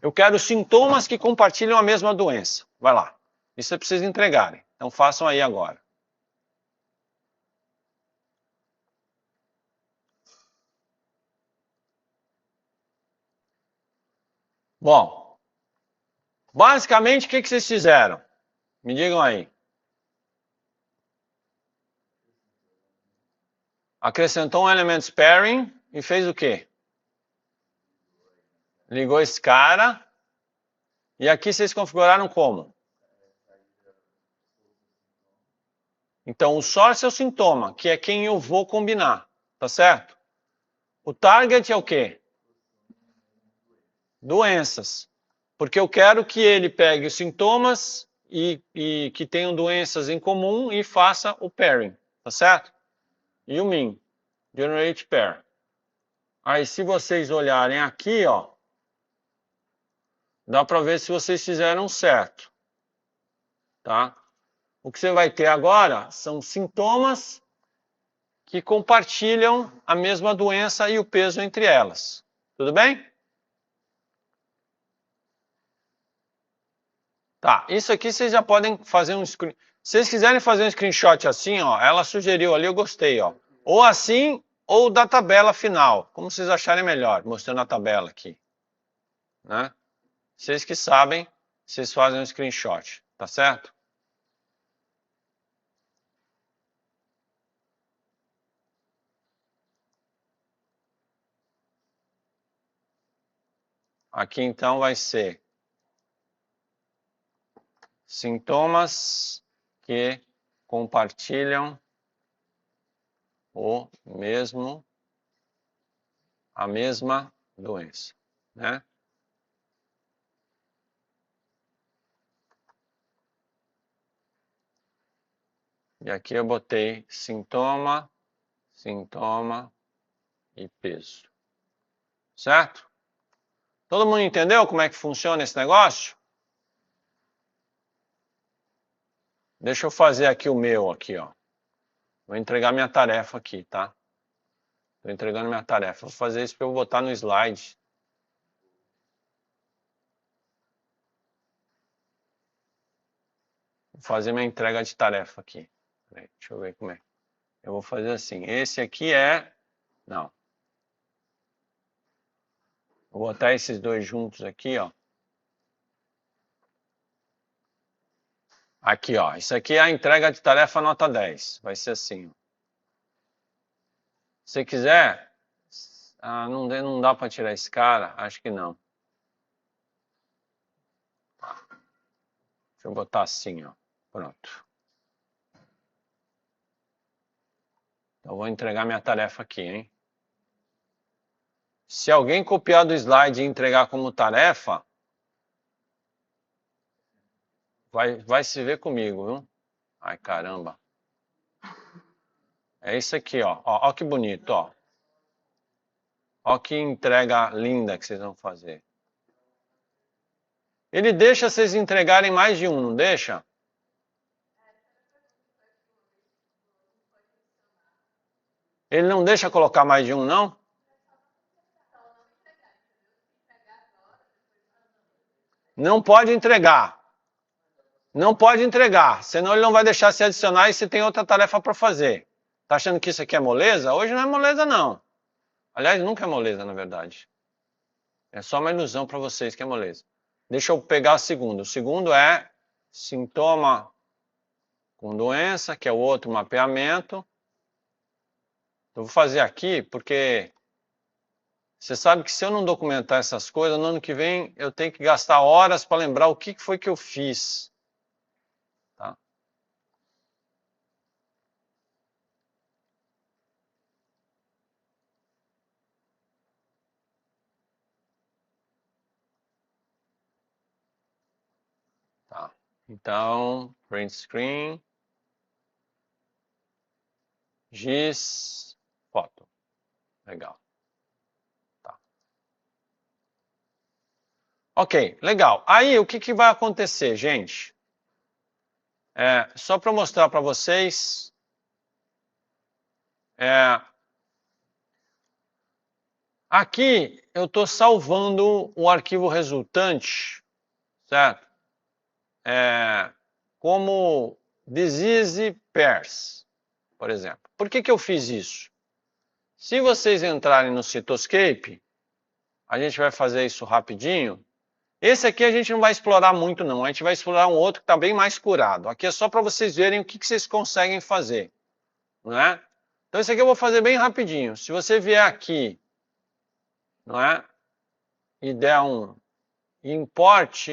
Speaker 1: Eu quero sintomas que compartilham a mesma doença. Vai lá. Isso é para vocês entregarem. Então façam aí agora. Bom, basicamente o que vocês fizeram? Me digam aí. Acrescentou um elemento pairing e fez o quê? Ligou esse cara. E aqui vocês configuraram como? Então, o source é o sintoma, que é quem eu vou combinar, tá certo? O target é o quê? Doenças. Porque eu quero que ele pegue os sintomas e que tenham doenças em comum e faça o pairing, tá certo? E o min, generate pair. Aí, se vocês olharem aqui, ó, dá para ver se vocês fizeram certo, tá? O que você vai ter agora são sintomas que compartilham a mesma doença e o peso entre elas. Tudo bem? Tá, isso aqui vocês já podem fazer um screen. Se vocês quiserem fazer um screenshot assim, ó, ela sugeriu ali, eu gostei, ó. Ou assim, ou da tabela final, como vocês acharem melhor, mostrando a tabela aqui, né? Vocês que sabem, vocês fazem um screenshot, tá certo? Aqui então vai ser sintomas que compartilham a mesma doença, né? E aqui eu botei sintoma, sintoma e peso. Certo? Todo mundo entendeu como é que funciona esse negócio? Deixa eu fazer aqui o meu aqui, ó. Vou entregar minha tarefa aqui, tá? Estou entregando minha tarefa. Vou fazer isso para eu botar no slide. Vou fazer minha entrega de tarefa aqui. Peraí, deixa eu ver como é. Eu vou fazer assim. Esse aqui é... Não. Vou botar esses dois juntos aqui, ó. Aqui, ó. Isso aqui é a entrega de tarefa nota 10. Vai ser assim, ó. Se quiser... Ah, não dá para tirar esse cara? Acho que não. Deixa eu botar assim, ó. Pronto. Então, vou entregar minha tarefa aqui, hein? Se alguém copiar do slide e entregar como tarefa, vai se ver comigo, viu? Ai, caramba. É isso aqui, ó. Ó que bonito, ó. Ó que entrega linda que vocês vão fazer. Ele deixa vocês entregarem mais de um, não deixa? Ele não deixa colocar mais de um, não? Não pode entregar. Não pode entregar, senão ele não vai deixar se adicionar e você tem outra tarefa para fazer. Tá achando que isso aqui é moleza? Hoje não é moleza, não. Aliás, nunca é moleza, na verdade. É só uma ilusão para vocês que é moleza. Deixa eu pegar o segundo. O segundo é sintoma com doença, que é o outro mapeamento. Eu vou fazer aqui porque você sabe que se eu não documentar essas coisas, no ano que vem eu tenho que gastar horas para lembrar o que foi que eu fiz. Tá? Tá. Então, print screen, GIS, foto. Legal. Tá. Ok, legal. Aí o que vai acontecer, gente? Só para mostrar para vocês, aqui eu estou salvando o arquivo resultante, certo? Como disease pairs, por exemplo. Por que eu fiz isso? Se vocês entrarem no Cytoscape, a gente vai fazer isso rapidinho. Esse aqui a gente não vai explorar muito não, a gente vai explorar um outro que está bem mais curado. Aqui é só para vocês verem o que vocês conseguem fazer, não é? Então esse aqui eu vou fazer bem rapidinho. Se você vier aqui, não é? E der um import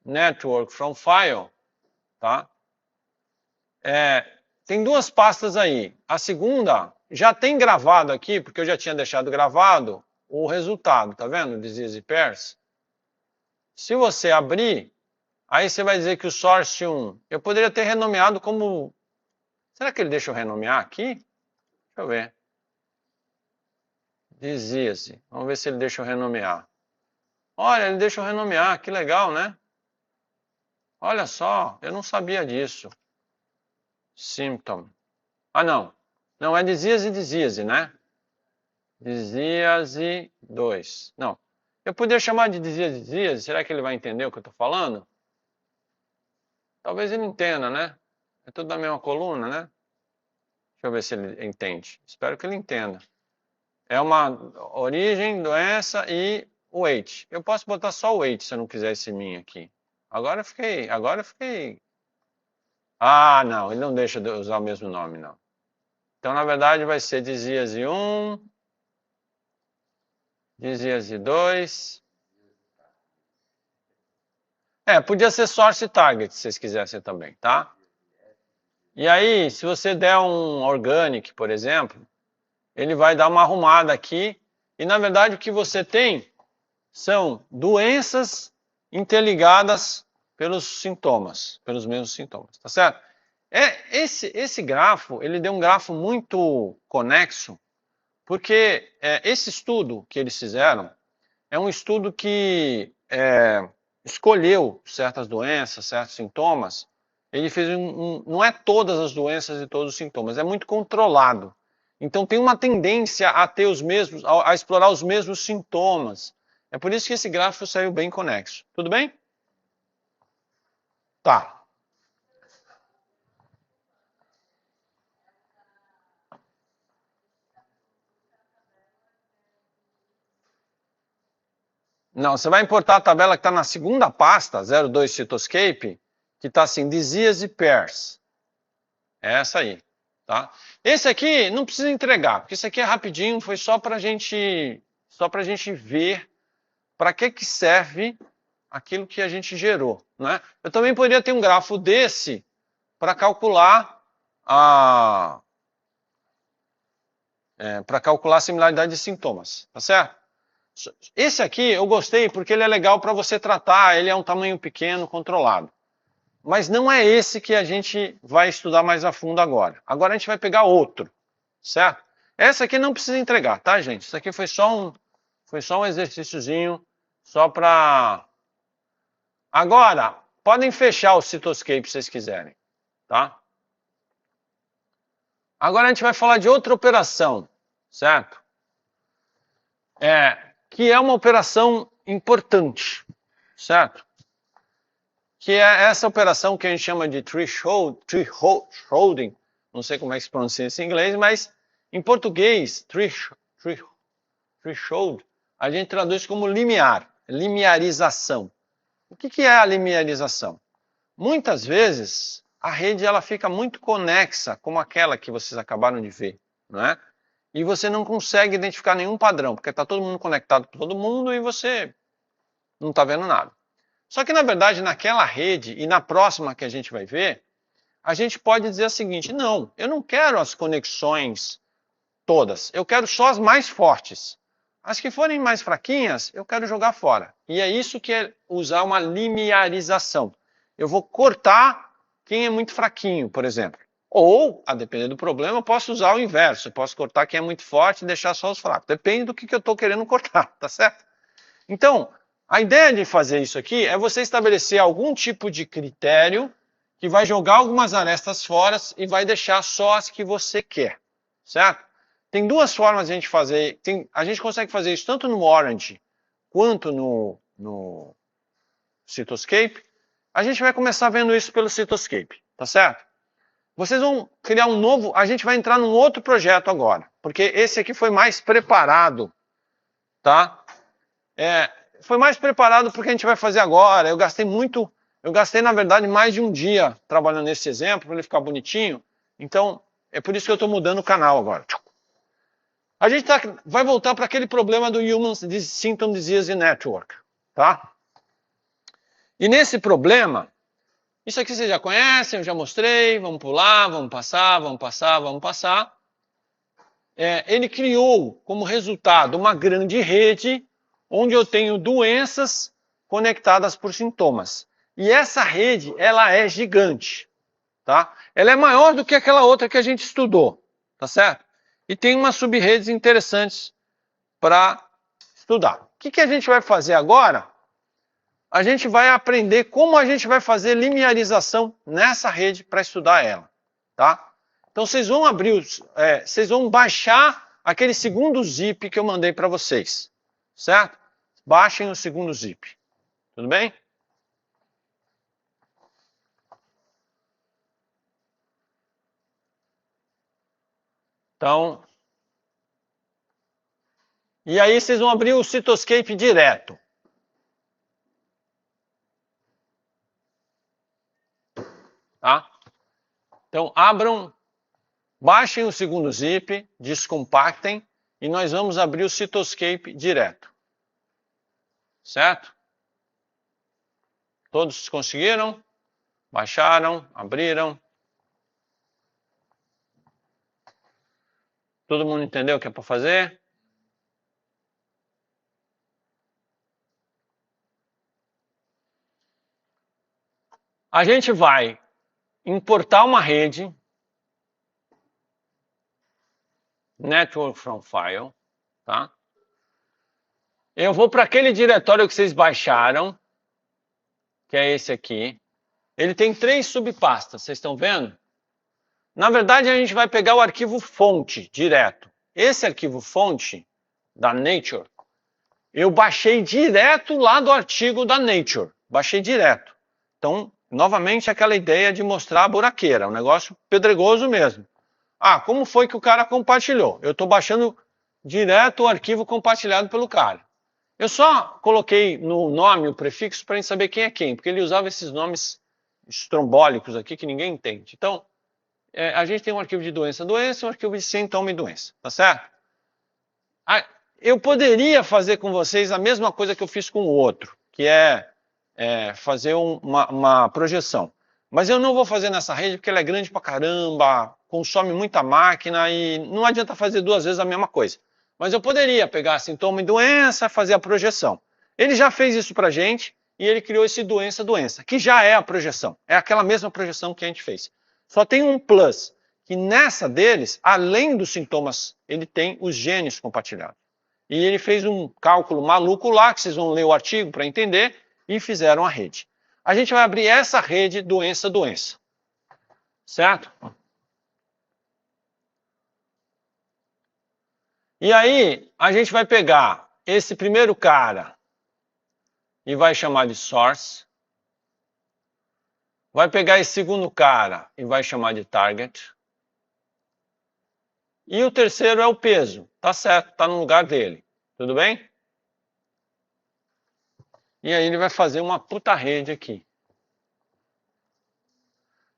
Speaker 1: network from file, tá? Tem duas pastas aí. A segunda já tem gravado aqui, porque eu já tinha deixado gravado o resultado, tá vendo? Disease pairs. Se você abrir, aí você vai dizer que o source 1, eu poderia ter renomeado como... Será que ele deixa eu renomear aqui? Deixa eu ver. Disease. Vamos ver se ele deixa eu renomear. Olha, ele deixa eu renomear, que legal, né? Olha só, eu não sabia disso. Symptom. Ah, não. Não, é disease, né? Disease 2. Não. Eu poderia chamar de disease. Será que ele vai entender o que eu estou falando? Talvez ele entenda, né? É tudo da mesma coluna, né? Deixa eu ver se ele entende. Espero que ele entenda. É uma origem, doença e weight. Eu posso botar só o weight se eu não quiser esse min aqui. Agora eu fiquei. Ah, não, ele não deixa de usar o mesmo nome, não. Então, na verdade, vai ser disíase 1, disíase 2. Podia ser source target, se vocês quisessem também, tá? E aí, se você der um organic, por exemplo, ele vai dar uma arrumada aqui. E, na verdade, o que você tem são doenças interligadas pelos sintomas, pelos mesmos sintomas, tá certo? Esse grafo, ele deu um grafo muito conexo, porque esse estudo que eles fizeram é um estudo que escolheu certas doenças, certos sintomas. Ele fez não é todas as doenças e todos os sintomas, é muito controlado. Então tem uma tendência a ter os mesmos, a explorar os mesmos sintomas. É por isso que esse gráfico saiu bem conexo. Tudo bem? Tá. Não, você vai importar a tabela que está na segunda pasta, 02 Cytoscape, que está assim, disease pairs. É essa aí, tá? Esse aqui não precisa entregar, porque esse aqui é rapidinho, foi só para gente ver para que serve aquilo que a gente gerou, né? Eu também poderia ter um grafo desse para calcular a similaridade de sintomas, tá certo? Esse aqui eu gostei porque ele é legal para você tratar, ele é um tamanho pequeno, controlado. Mas não é esse que a gente vai estudar mais a fundo agora. Agora a gente vai pegar outro, certo? Essa aqui não precisa entregar, tá, gente? Isso aqui foi só um exercíciozinho, só para... Agora, podem fechar o Cytoscape se vocês quiserem, tá? Agora a gente vai falar de outra operação, certo? Que é uma operação importante, certo? Que é essa operação que a gente chama de thresholding, não sei como é que se pronuncia isso em inglês, mas em português, threshold, a gente traduz como limiar, limiarização. O que é a limiarização? Muitas vezes a rede ela fica muito conexa como aquela que vocês acabaram de ver, não é? E você não consegue identificar nenhum padrão, porque está todo mundo conectado com todo mundo e você não está vendo nada. Só que, na verdade, naquela rede e na próxima que a gente vai ver, a gente pode dizer o seguinte, não, eu não quero as conexões todas, eu quero só as mais fortes. As que forem mais fraquinhas, eu quero jogar fora. E é isso que é usar uma limiarização. Eu vou cortar quem é muito fraquinho, por exemplo. Ou, a depender do problema, eu posso usar o inverso. Eu posso cortar quem é muito forte e deixar só os fracos. Depende do que eu estou querendo cortar, tá certo? Então, a ideia de fazer isso aqui é você estabelecer algum tipo de critério que vai jogar algumas arestas fora e vai deixar só as que você quer, certo? Tem duas formas de a gente fazer. A gente consegue fazer isso tanto no Orange quanto no Cytoscape. A gente vai começar vendo isso pelo Cytoscape, tá certo? Vocês vão criar um novo... A gente vai entrar num outro projeto agora, porque esse aqui foi mais preparado, tá? Foi mais preparado porque a gente vai fazer agora. Eu gastei, na verdade, mais de um dia trabalhando nesse exemplo, para ele ficar bonitinho. Então, é por isso que eu estou mudando o canal agora. A gente vai voltar para aquele problema do Human Symptom Disease Network, tá? E nesse problema, isso aqui vocês já conhecem, eu já mostrei, vamos pular, vamos passar, vamos passar, vamos passar. Ele criou como resultado uma grande rede onde eu tenho doenças conectadas por sintomas. E essa rede, ela é gigante, tá? Ela é maior do que aquela outra que a gente estudou, tá certo? E tem umas sub-redes interessantes para estudar. O que a gente vai fazer agora? A gente vai aprender como a gente vai fazer limiarização nessa rede para estudar ela, tá? Então vocês vão vocês vão baixar aquele segundo zip que eu mandei para vocês, certo? Baixem o segundo zip, tudo bem? Então, e aí vocês vão abrir o Cytoscape direto. Tá? Então, baixem o segundo zip, descompactem e nós vamos abrir o Cytoscape direto. Certo? Todos conseguiram? Baixaram? Abriram? Todo mundo entendeu o que é para fazer? A gente vai importar uma rede, Network from File, tá? Eu vou para aquele diretório que vocês baixaram, que é esse aqui. Ele tem 3 subpastas, vocês estão vendo? Na verdade, a gente vai pegar o arquivo fonte direto. Esse arquivo fonte da Nature, eu baixei direto lá do artigo da Nature. Baixei direto. Então, novamente, aquela ideia de mostrar a buraqueira, um negócio pedregoso mesmo. Ah, como foi que o cara compartilhou? Eu estou baixando direto o arquivo compartilhado pelo cara. Eu só coloquei no nome o prefixo para a gente saber quem é quem, porque ele usava esses nomes estrombólicos aqui que ninguém entende. Então, a gente tem um arquivo de doença, e um arquivo de sintoma e doença, tá certo? Eu poderia fazer com vocês a mesma coisa que eu fiz com o outro, que é fazer uma projeção. Mas eu não vou fazer nessa rede porque ela é grande pra caramba, consome muita máquina e não adianta fazer 2 vezes a mesma coisa. Mas eu poderia pegar sintoma e doença e fazer a projeção. Ele já fez isso pra gente e ele criou esse doença, que já é a projeção. É aquela mesma projeção que a gente fez. Só tem um plus, que nessa deles, além dos sintomas, ele tem os genes compartilhados. E ele fez um cálculo maluco lá, que vocês vão ler o artigo para entender, e fizeram a rede. A gente vai abrir essa rede doença. Certo? E aí, a gente vai pegar esse primeiro cara e vai chamar de source. Vai pegar esse segundo cara e vai chamar de target. E o terceiro é o peso. Tá certo, tá no lugar dele. Tudo bem? E aí ele vai fazer uma puta rede aqui.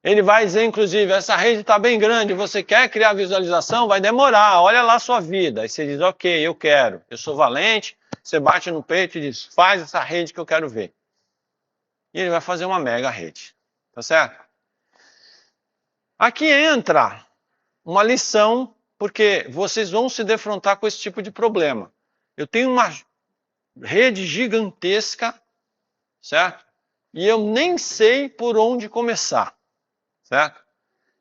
Speaker 1: Ele vai dizer, inclusive, essa rede está bem grande, você quer criar visualização? Vai demorar, olha lá a sua vida. Aí você diz, ok, eu quero, eu sou valente. Você bate no peito e diz, faz essa rede que eu quero ver. E ele vai fazer uma mega rede. Tá certo? Aqui entra uma lição, porque vocês vão se defrontar com esse tipo de problema. Eu tenho uma rede gigantesca, certo? E eu nem sei por onde começar, certo?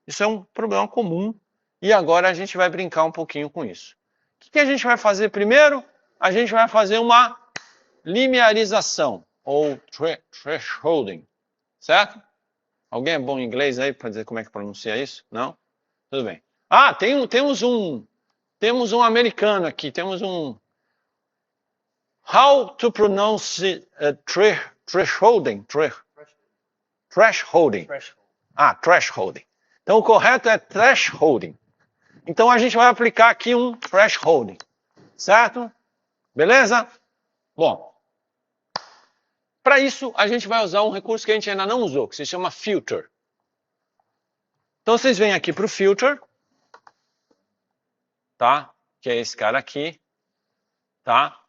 Speaker 1: Isso é um problema comum e agora a gente vai brincar um pouquinho com isso. O que a gente vai fazer primeiro? A gente vai fazer uma linearização ou thresholding, certo? Alguém é bom em inglês aí para dizer como é que pronuncia isso? Não? Tudo bem. Ah, temos um americano aqui, temos um how to pronounce thresholding. Thresholding. Ah, thresholding. Então o correto é thresholding. Então a gente vai aplicar aqui um thresholding. Certo? Beleza? Bom. Para isso, a gente vai usar um recurso que a gente ainda não usou, que se chama filter. Então vocês vêm aqui para o filter, tá? Que é esse cara aqui, tá?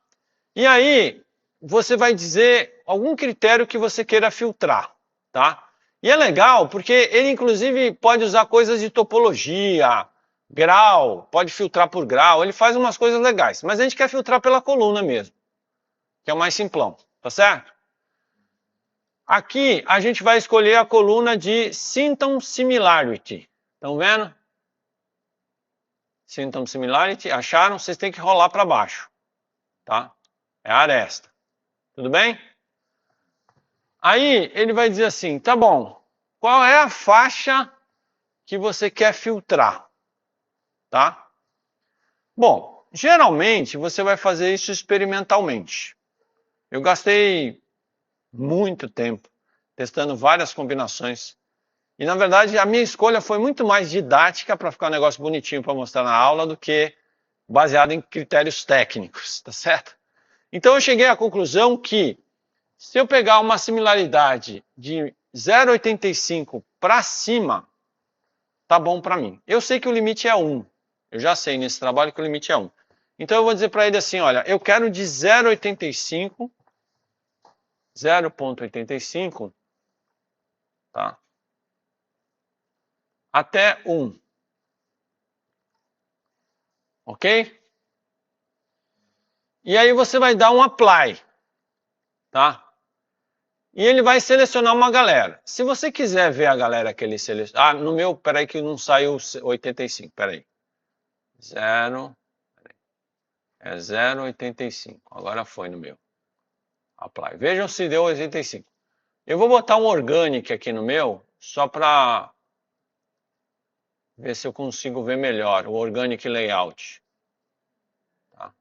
Speaker 1: E aí, você vai dizer algum critério que você queira filtrar, tá? E é legal, porque ele inclusive pode usar coisas de topologia, grau, pode filtrar por grau, ele faz umas coisas legais. Mas a gente quer filtrar pela coluna mesmo, que é o mais simplão, tá certo? Aqui a gente vai escolher a coluna de Symptom Similarity. Estão vendo? Symptom Similarity, acharam? Vocês têm que rolar para baixo, tá? É a aresta. Tudo bem? Aí ele vai dizer assim, tá bom, qual é a faixa que você quer filtrar? Tá? Bom, geralmente você vai fazer isso experimentalmente. Eu gastei muito tempo testando várias combinações E na verdade a minha escolha foi muito mais didática para ficar um negócio bonitinho para mostrar na aula do que baseado em critérios técnicos, tá certo? Então eu cheguei à conclusão que se eu pegar uma similaridade de 0,85 para cima, tá bom para mim. Eu sei que o limite é 1. Eu já sei nesse trabalho que o limite é 1. Então eu vou dizer para ele assim, olha, eu quero de 0,85, 0,85, tá? Até 1. Ok? E aí você vai dar um apply, tá? E ele vai selecionar uma galera. Se você quiser ver a galera que ele seleciona... Ah, no meu, peraí que não saiu 85, peraí. 0... É 0,85. Agora foi no meu. Apply. Vejam se deu 85. Eu vou botar um Organic aqui no meu, só para ver se eu consigo ver melhor o Organic Layout. Tá?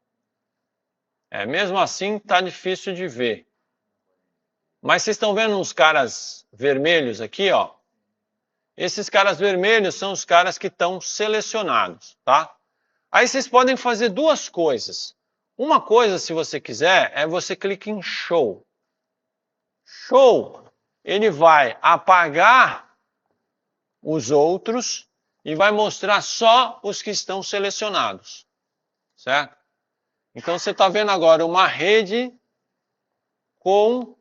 Speaker 1: Mesmo assim, tá difícil de ver. Mas vocês estão vendo uns caras vermelhos aqui, ó? Esses caras vermelhos são os caras que estão selecionados, tá? Aí vocês podem fazer duas coisas. Uma coisa, se você quiser, é você clica em Show. Show! Ele vai apagar os outros e vai mostrar só os que estão selecionados, certo? Então você está vendo agora uma rede com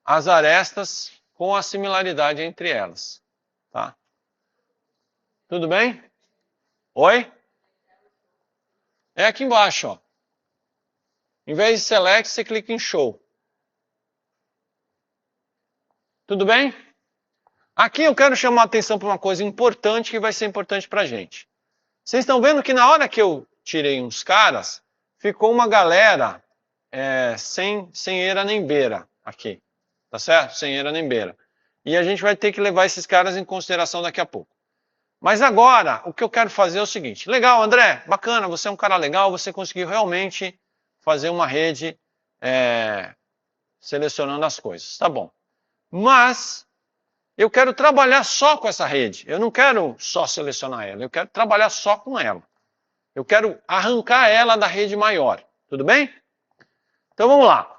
Speaker 1: as arestas com a similaridade entre elas, tá? Tudo bem? Oi? É aqui embaixo, ó. Em vez de Select, você clica em Show. Tudo bem? Aqui eu quero chamar a atenção para uma coisa importante que vai ser importante para a gente. Vocês estão vendo que na hora que eu tirei uns caras, ficou uma galera sem eira nem beira aqui. Tá certo? Sem eira nem beira. E a gente vai ter que levar esses caras em consideração daqui a pouco. Mas agora, o que eu quero fazer é o seguinte. Legal, André, bacana, você é um cara legal, você conseguiu realmente fazer uma rede selecionando as coisas. Tá bom. Mas eu quero trabalhar só com essa rede. Eu não quero só selecionar ela, eu quero trabalhar só com ela. Eu quero arrancar ela da rede maior. Tudo bem? Então vamos lá.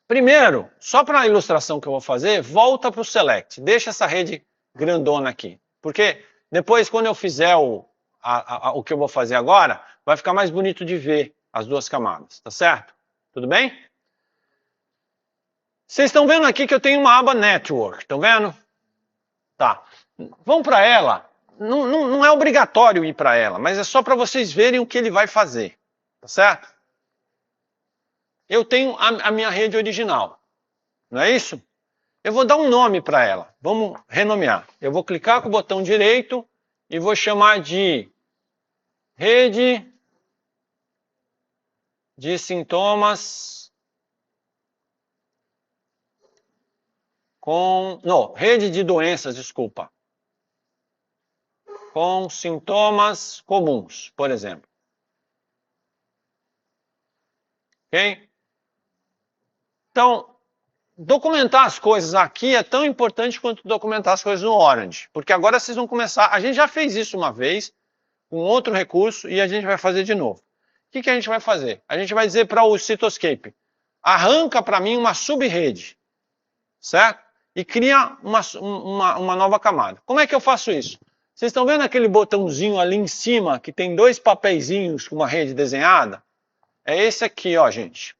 Speaker 1: Primeiro, só para a ilustração que eu vou fazer, volta para o Select. Deixa essa rede grandona aqui. Porque depois, quando eu fizer o que eu vou fazer agora, vai ficar mais bonito de ver as duas camadas. Tá certo? Tudo bem? Vocês estão vendo aqui que eu tenho uma aba Network. Estão vendo? Tá. Vamos para ela. Não é obrigatório ir para ela, mas é só para vocês verem o que ele vai fazer. Tá certo? Eu tenho a minha rede original, não é isso? Eu vou dar um nome para ela, vamos renomear. Eu vou clicar com o botão direito e vou chamar de rede de sintomas rede de doenças, desculpa, com sintomas comuns, por exemplo. Ok? Então, documentar as coisas aqui é tão importante quanto documentar as coisas no Orange. Porque agora vocês vão começar... A gente já fez isso uma vez, com outro recurso, e a gente vai fazer de novo. O que a gente vai fazer? A gente vai dizer para o Cytoscape, arranca para mim uma subrede, certo? E cria uma nova camada. Como é que eu faço isso? Vocês estão vendo aquele botãozinho ali em cima, que tem dois papeizinhos com uma rede desenhada? É esse aqui, ó, gente.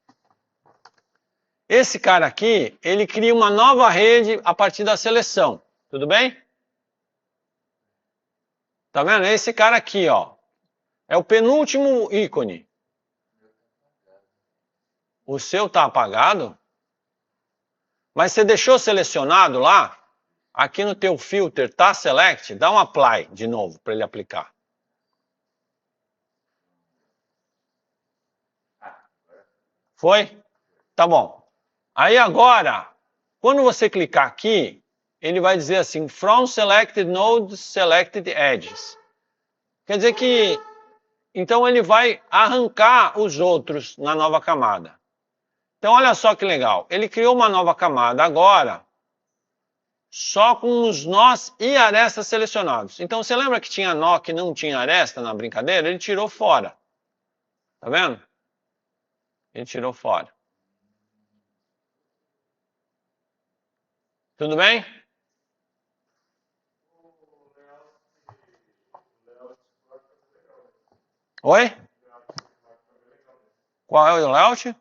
Speaker 1: Esse cara aqui, ele cria uma nova rede a partir da seleção. Tudo bem? Tá vendo? Esse cara aqui, ó. É o penúltimo ícone. O seu tá apagado? Mas você deixou selecionado lá? Aqui no teu filter tá select? Dá um apply de novo para ele aplicar. Foi? Tá bom. Aí agora, quando você clicar aqui, ele vai dizer assim, from selected nodes, selected edges. Quer dizer que, então ele vai arrancar os outros na nova camada. Então olha só que legal, ele criou uma nova camada agora, só com os nós e arestas selecionados. Então, você lembra que tinha nó que não tinha aresta na brincadeira? Ele tirou fora. Tá vendo? Ele tirou fora. Tudo bem? Oi? Qual é o layout?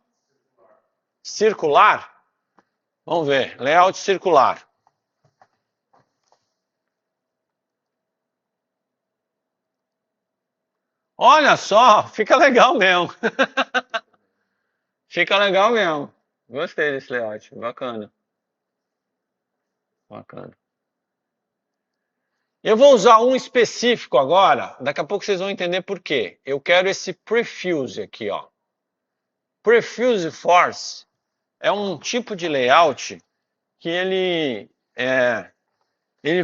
Speaker 1: Circular? Vamos ver. Layout circular. Olha só, fica legal mesmo. Fica legal mesmo. Gostei desse layout, bacana. Bacana. Eu vou usar um específico agora, daqui a pouco vocês vão entender por quê. Eu quero esse prefuse aqui, ó. Prefuse force é um tipo de layout que ele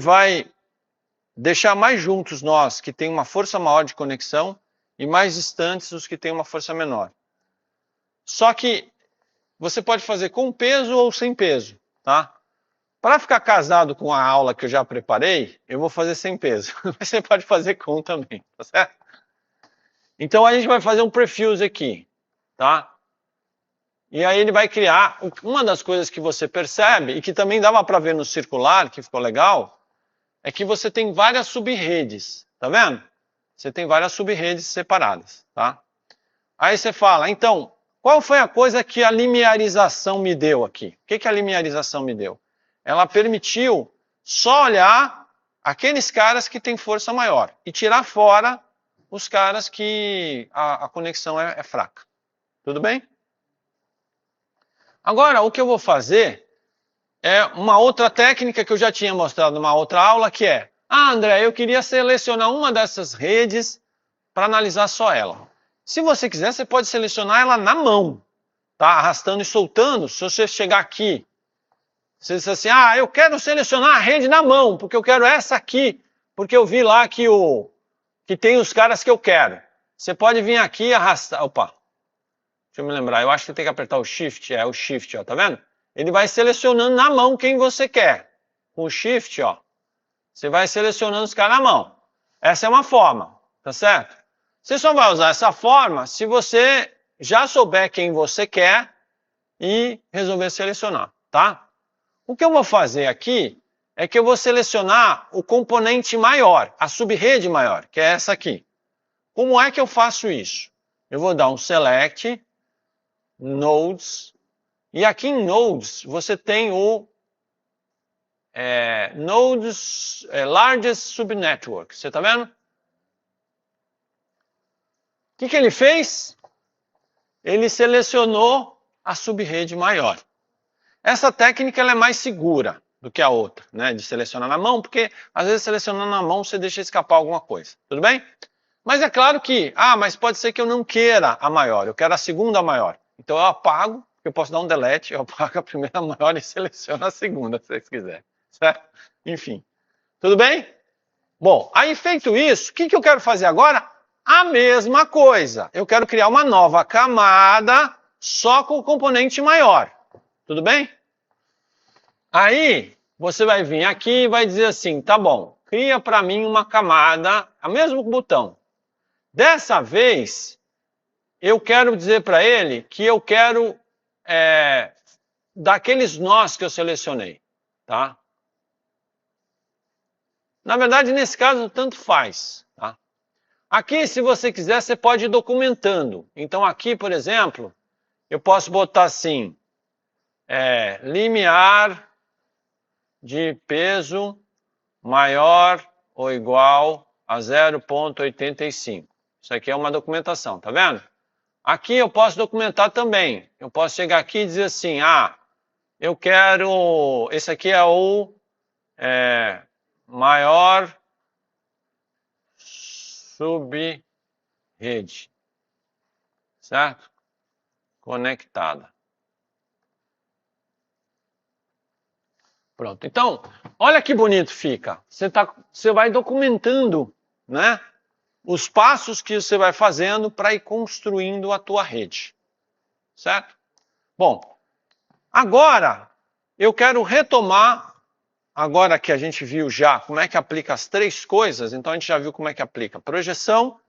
Speaker 1: vai deixar mais juntos nós que tem uma força maior de conexão e mais distantes os que têm uma força menor. Só que você pode fazer com peso ou sem peso, tá? Para ficar casado com a aula que eu já preparei, eu vou fazer sem peso. Mas você pode fazer com também, tá certo? Então a gente vai fazer um prefuse aqui, tá? E aí ele vai criar, uma das coisas que você percebe, e que também dava para ver no circular, que ficou legal, é que você tem várias sub-redes, tá vendo? Você tem várias sub-redes separadas, tá? Aí você fala, então, qual foi a coisa que a linearização me deu aqui? O que a linearização me deu? Ela permitiu só olhar aqueles caras que têm força maior e tirar fora os caras que a conexão é fraca. Tudo bem? Agora, o que eu vou fazer é uma outra técnica que eu já tinha mostrado numa outra aula, que é, André, eu queria selecionar uma dessas redes para analisar só ela. Se você quiser, você pode selecionar ela na mão, tá? Arrastando e soltando. Se você chegar aqui, você diz assim, eu quero selecionar a rede na mão, porque eu quero essa aqui, porque eu vi lá que tem os caras que eu quero. Você pode vir aqui e arrastar. Opa, deixa eu me lembrar, eu acho que tem que apertar o Shift, o Shift, ó, tá vendo? Ele vai selecionando na mão quem você quer. Com o Shift, ó, você vai selecionando os caras na mão. Essa é uma forma, tá certo? Você só vai usar essa forma se você já souber quem você quer e resolver selecionar, tá? O que eu vou fazer aqui é que eu vou selecionar o componente maior, a sub-rede maior, que é essa aqui. Como é que eu faço isso? Eu vou dar um Select, Nodes, e aqui em Nodes você tem o Nodes Largest Subnetwork. Você está vendo? O que ele fez? Ele selecionou a sub-rede maior. Essa técnica ela é mais segura do que a outra, né? De selecionar na mão, porque às vezes selecionando na mão você deixa escapar alguma coisa. Tudo bem? Mas é claro que, mas pode ser que eu não queira a maior, eu quero a segunda maior. Então eu apago, eu posso dar um delete, eu apago a primeira maior e seleciono a segunda, se vocês quiserem. Certo? Enfim. Tudo bem? Bom, aí feito isso, o que eu quero fazer agora? A mesma coisa. Eu quero criar uma nova camada só com o componente maior. Tudo bem? Aí você vai vir aqui e vai dizer assim, tá bom, cria para mim uma camada, o mesmo botão. Dessa vez, eu quero dizer para ele que eu quero daqueles nós que eu selecionei, tá? Na verdade, nesse caso, tanto faz, tá? Aqui, se você quiser, você pode ir documentando. Então, aqui, por exemplo, eu posso botar assim, limiar de peso maior ou igual a 0,85. Isso aqui é uma documentação, tá vendo? Aqui eu posso documentar também. Eu posso chegar aqui e dizer assim, eu quero, esse aqui é o maior sub-rede, certo? Conectada. Pronto. Então, olha que bonito fica. Você vai documentando, né, os passos que você vai fazendo para ir construindo a tua rede. Certo? Bom, agora eu quero retomar agora que a gente viu já como é que aplica as três coisas, então a gente já viu como é que aplica projeção,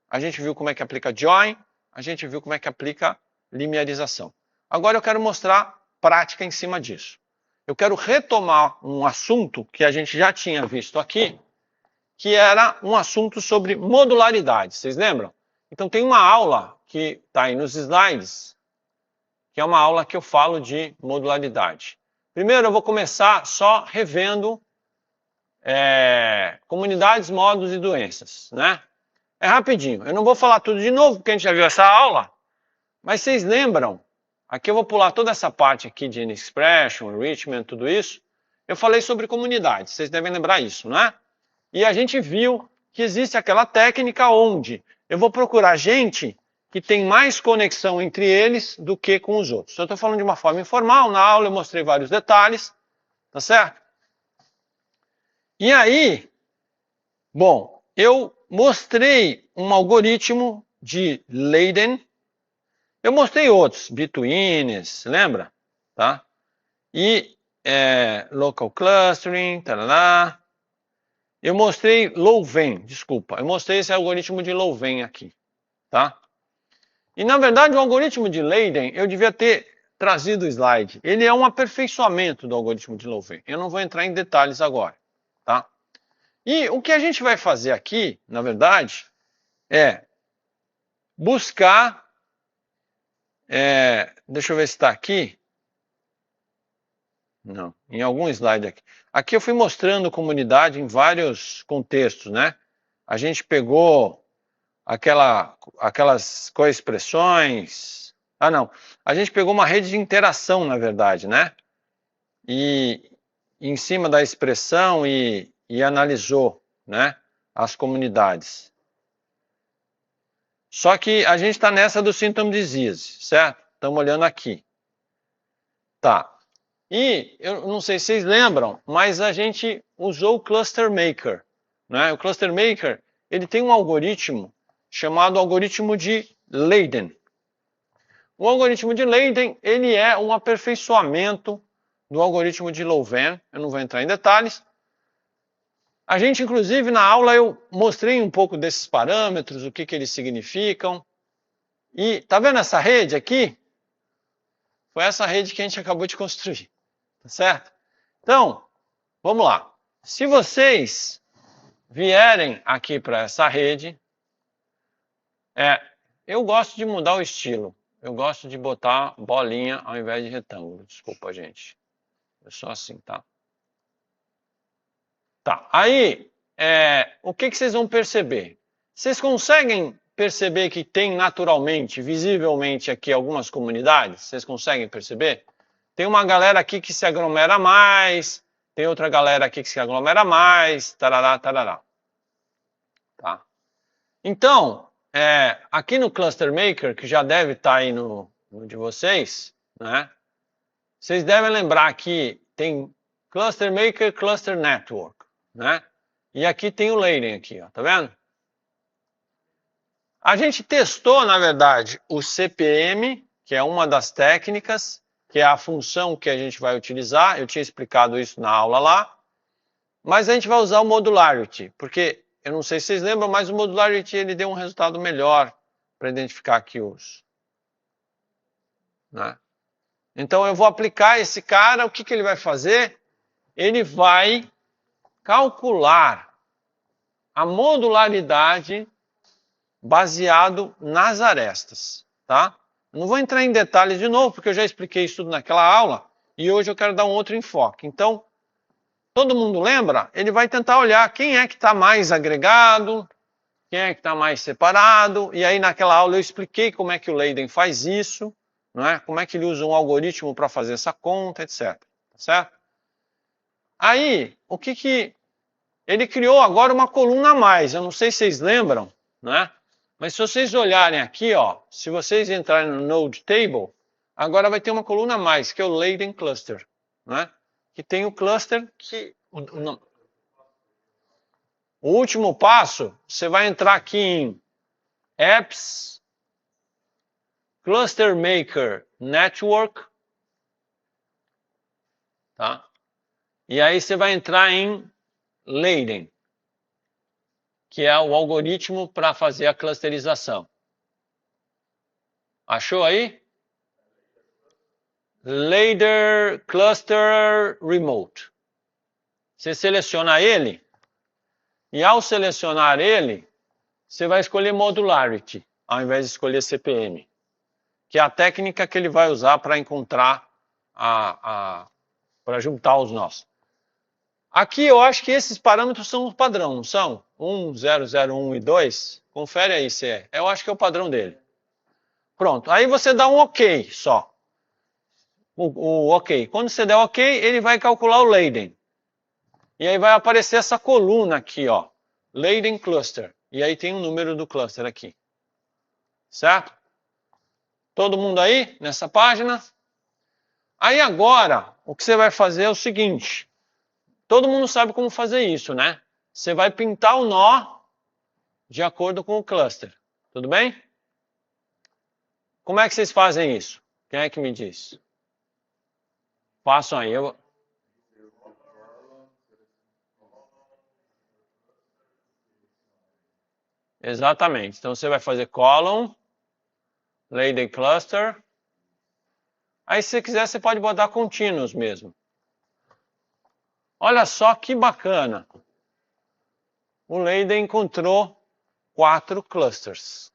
Speaker 1: a gente viu como é que aplica join, a gente viu como é que aplica linearização. Agora eu quero mostrar prática em cima disso. Eu quero retomar um assunto que a gente já tinha visto aqui, que era um assunto sobre modularidade. Vocês lembram? Então tem uma aula que está aí nos slides, que é uma aula que eu falo de modularidade. Primeiro eu vou começar só revendo comunidades, modos e doenças, né? É rapidinho. Eu não vou falar tudo de novo, porque a gente já viu essa aula, mas vocês lembram? Aqui eu vou pular toda essa parte aqui de expression, enrichment, tudo isso. Eu falei sobre comunidades, vocês devem lembrar isso, né? E a gente viu que existe aquela técnica onde eu vou procurar gente que tem mais conexão entre eles do que com os outros. Eu estou falando de uma forma informal, na aula eu mostrei vários detalhes, tá certo? E aí, bom, eu mostrei um algoritmo de Leiden, eu mostrei outros, Betweens, lembra? Tá? E Local Clustering, tarará. Eu mostrei Louvain, desculpa, eu mostrei esse algoritmo de Louvain aqui, tá? E na verdade o algoritmo de Leiden, eu devia ter trazido o slide. Ele é um aperfeiçoamento do algoritmo de Louvain. Eu não vou entrar em detalhes agora, tá? E o que a gente vai fazer aqui, na verdade, é buscar, deixa eu ver se está aqui. Não, em algum slide aqui. Aqui eu fui mostrando comunidade em vários contextos, né? A gente pegou aquelas coexpressões. Ah, não. A gente pegou uma rede de interação, na verdade, né? E em cima da expressão e analisou, né? As comunidades. Só que a gente está nessa do symptom disease, certo? Estamos olhando aqui. Tá. E eu não sei se vocês lembram, mas a gente usou o Cluster Maker, né? O Cluster Maker, ele tem um algoritmo chamado algoritmo de Leiden. O algoritmo de Leiden, ele é um aperfeiçoamento do algoritmo de Louvain. Eu não vou entrar em detalhes. A gente, inclusive, na aula eu mostrei um pouco desses parâmetros, o que eles significam. E tá vendo essa rede aqui? Foi essa rede que a gente acabou de construir. Tá certo? Então, vamos lá. Se vocês vierem aqui para essa rede, eu gosto de mudar o estilo. Eu gosto de botar bolinha ao invés de retângulo. Desculpa, gente. Eu sou assim, tá? Tá. Aí, o que vocês vão perceber? Vocês conseguem perceber que tem naturalmente, visivelmente aqui algumas comunidades? Vocês conseguem perceber? Tem uma galera aqui que se aglomera mais, tem outra galera aqui que se aglomera mais, tarará, tarará. Tá? Então, aqui no Cluster Maker, que já deve estar aí no de vocês, né? Vocês devem lembrar que tem Cluster Maker, Cluster Network, né? E aqui tem o Leiden aqui, ó, tá vendo? A gente testou, na verdade, o CPM, que é uma das técnicas, que é a função que a gente vai utilizar. Eu tinha explicado isso na aula lá. Mas a gente vai usar o Modularity, porque eu não sei se vocês lembram, mas o Modularity ele deu um resultado melhor para identificar aqui os. Né? Então eu vou aplicar esse cara, o que ele vai fazer? Ele vai calcular a modularidade baseado nas arestas, tá? Não vou entrar em detalhes de novo, porque eu já expliquei isso tudo naquela aula, e hoje eu quero dar um outro enfoque. Então, todo mundo lembra? Ele vai tentar olhar quem é que está mais agregado, quem é que está mais separado, e aí naquela aula eu expliquei como é que o Leiden faz isso, não é? Como é que ele usa um algoritmo para fazer essa conta, etc. Tá certo? Aí, o que ele criou agora uma coluna a mais, eu não sei se vocês lembram, né? Mas se vocês olharem aqui, ó, se vocês entrarem no Node Table, agora vai ter uma coluna a mais, que é o Leiden Cluster, né? Que tem o cluster que... O último passo, você vai entrar aqui em Apps, Cluster Maker Network, tá? E aí você vai entrar em Leiden, que é o algoritmo para fazer a clusterização. Achou aí? Leider Cluster Remote. Você seleciona ele, e ao selecionar ele, você vai escolher Modularity, ao invés de escolher CPM, que é a técnica que ele vai usar para encontrar, para juntar os nós. Aqui eu acho que esses parâmetros são o padrão, não são? 1, 0, 0, 1 e 2. Confere aí se é. Eu acho que é o padrão dele. Pronto, aí você dá um OK só. O OK. Quando você der OK, ele vai calcular o Leiden. E aí vai aparecer essa coluna aqui, ó. Leiden Cluster. E aí tem o número do cluster aqui. Certo? Todo mundo aí nessa página? Aí agora, o que você vai fazer é o seguinte. Todo mundo sabe como fazer isso, né? Você vai pintar o nó de acordo com o cluster. Tudo bem? Como é que vocês fazem isso? Quem é que me diz? Façam aí. Exatamente. Então você vai fazer column, Leiden cluster. Aí se você quiser, você pode botar contínuos mesmo. Olha só que bacana. O Leiden encontrou 4 clusters.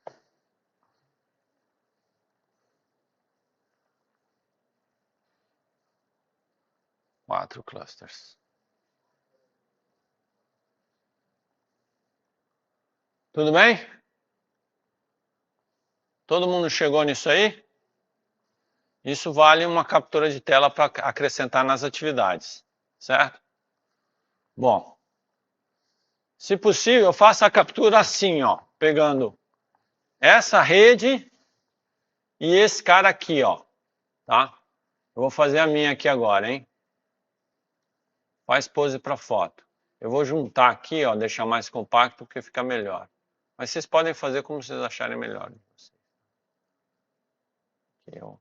Speaker 1: Quatro clusters. Tudo bem? Todo mundo chegou nisso aí? Isso vale uma captura de tela para acrescentar nas atividades, certo? Bom, se possível, faça a captura assim, ó, pegando essa rede e esse cara aqui, ó, tá? Eu vou fazer a minha aqui agora, hein? Faz pose para foto. Eu vou juntar aqui, ó, deixar mais compacto porque fica melhor. Mas vocês podem fazer como vocês acharem melhor. Aqui, ó.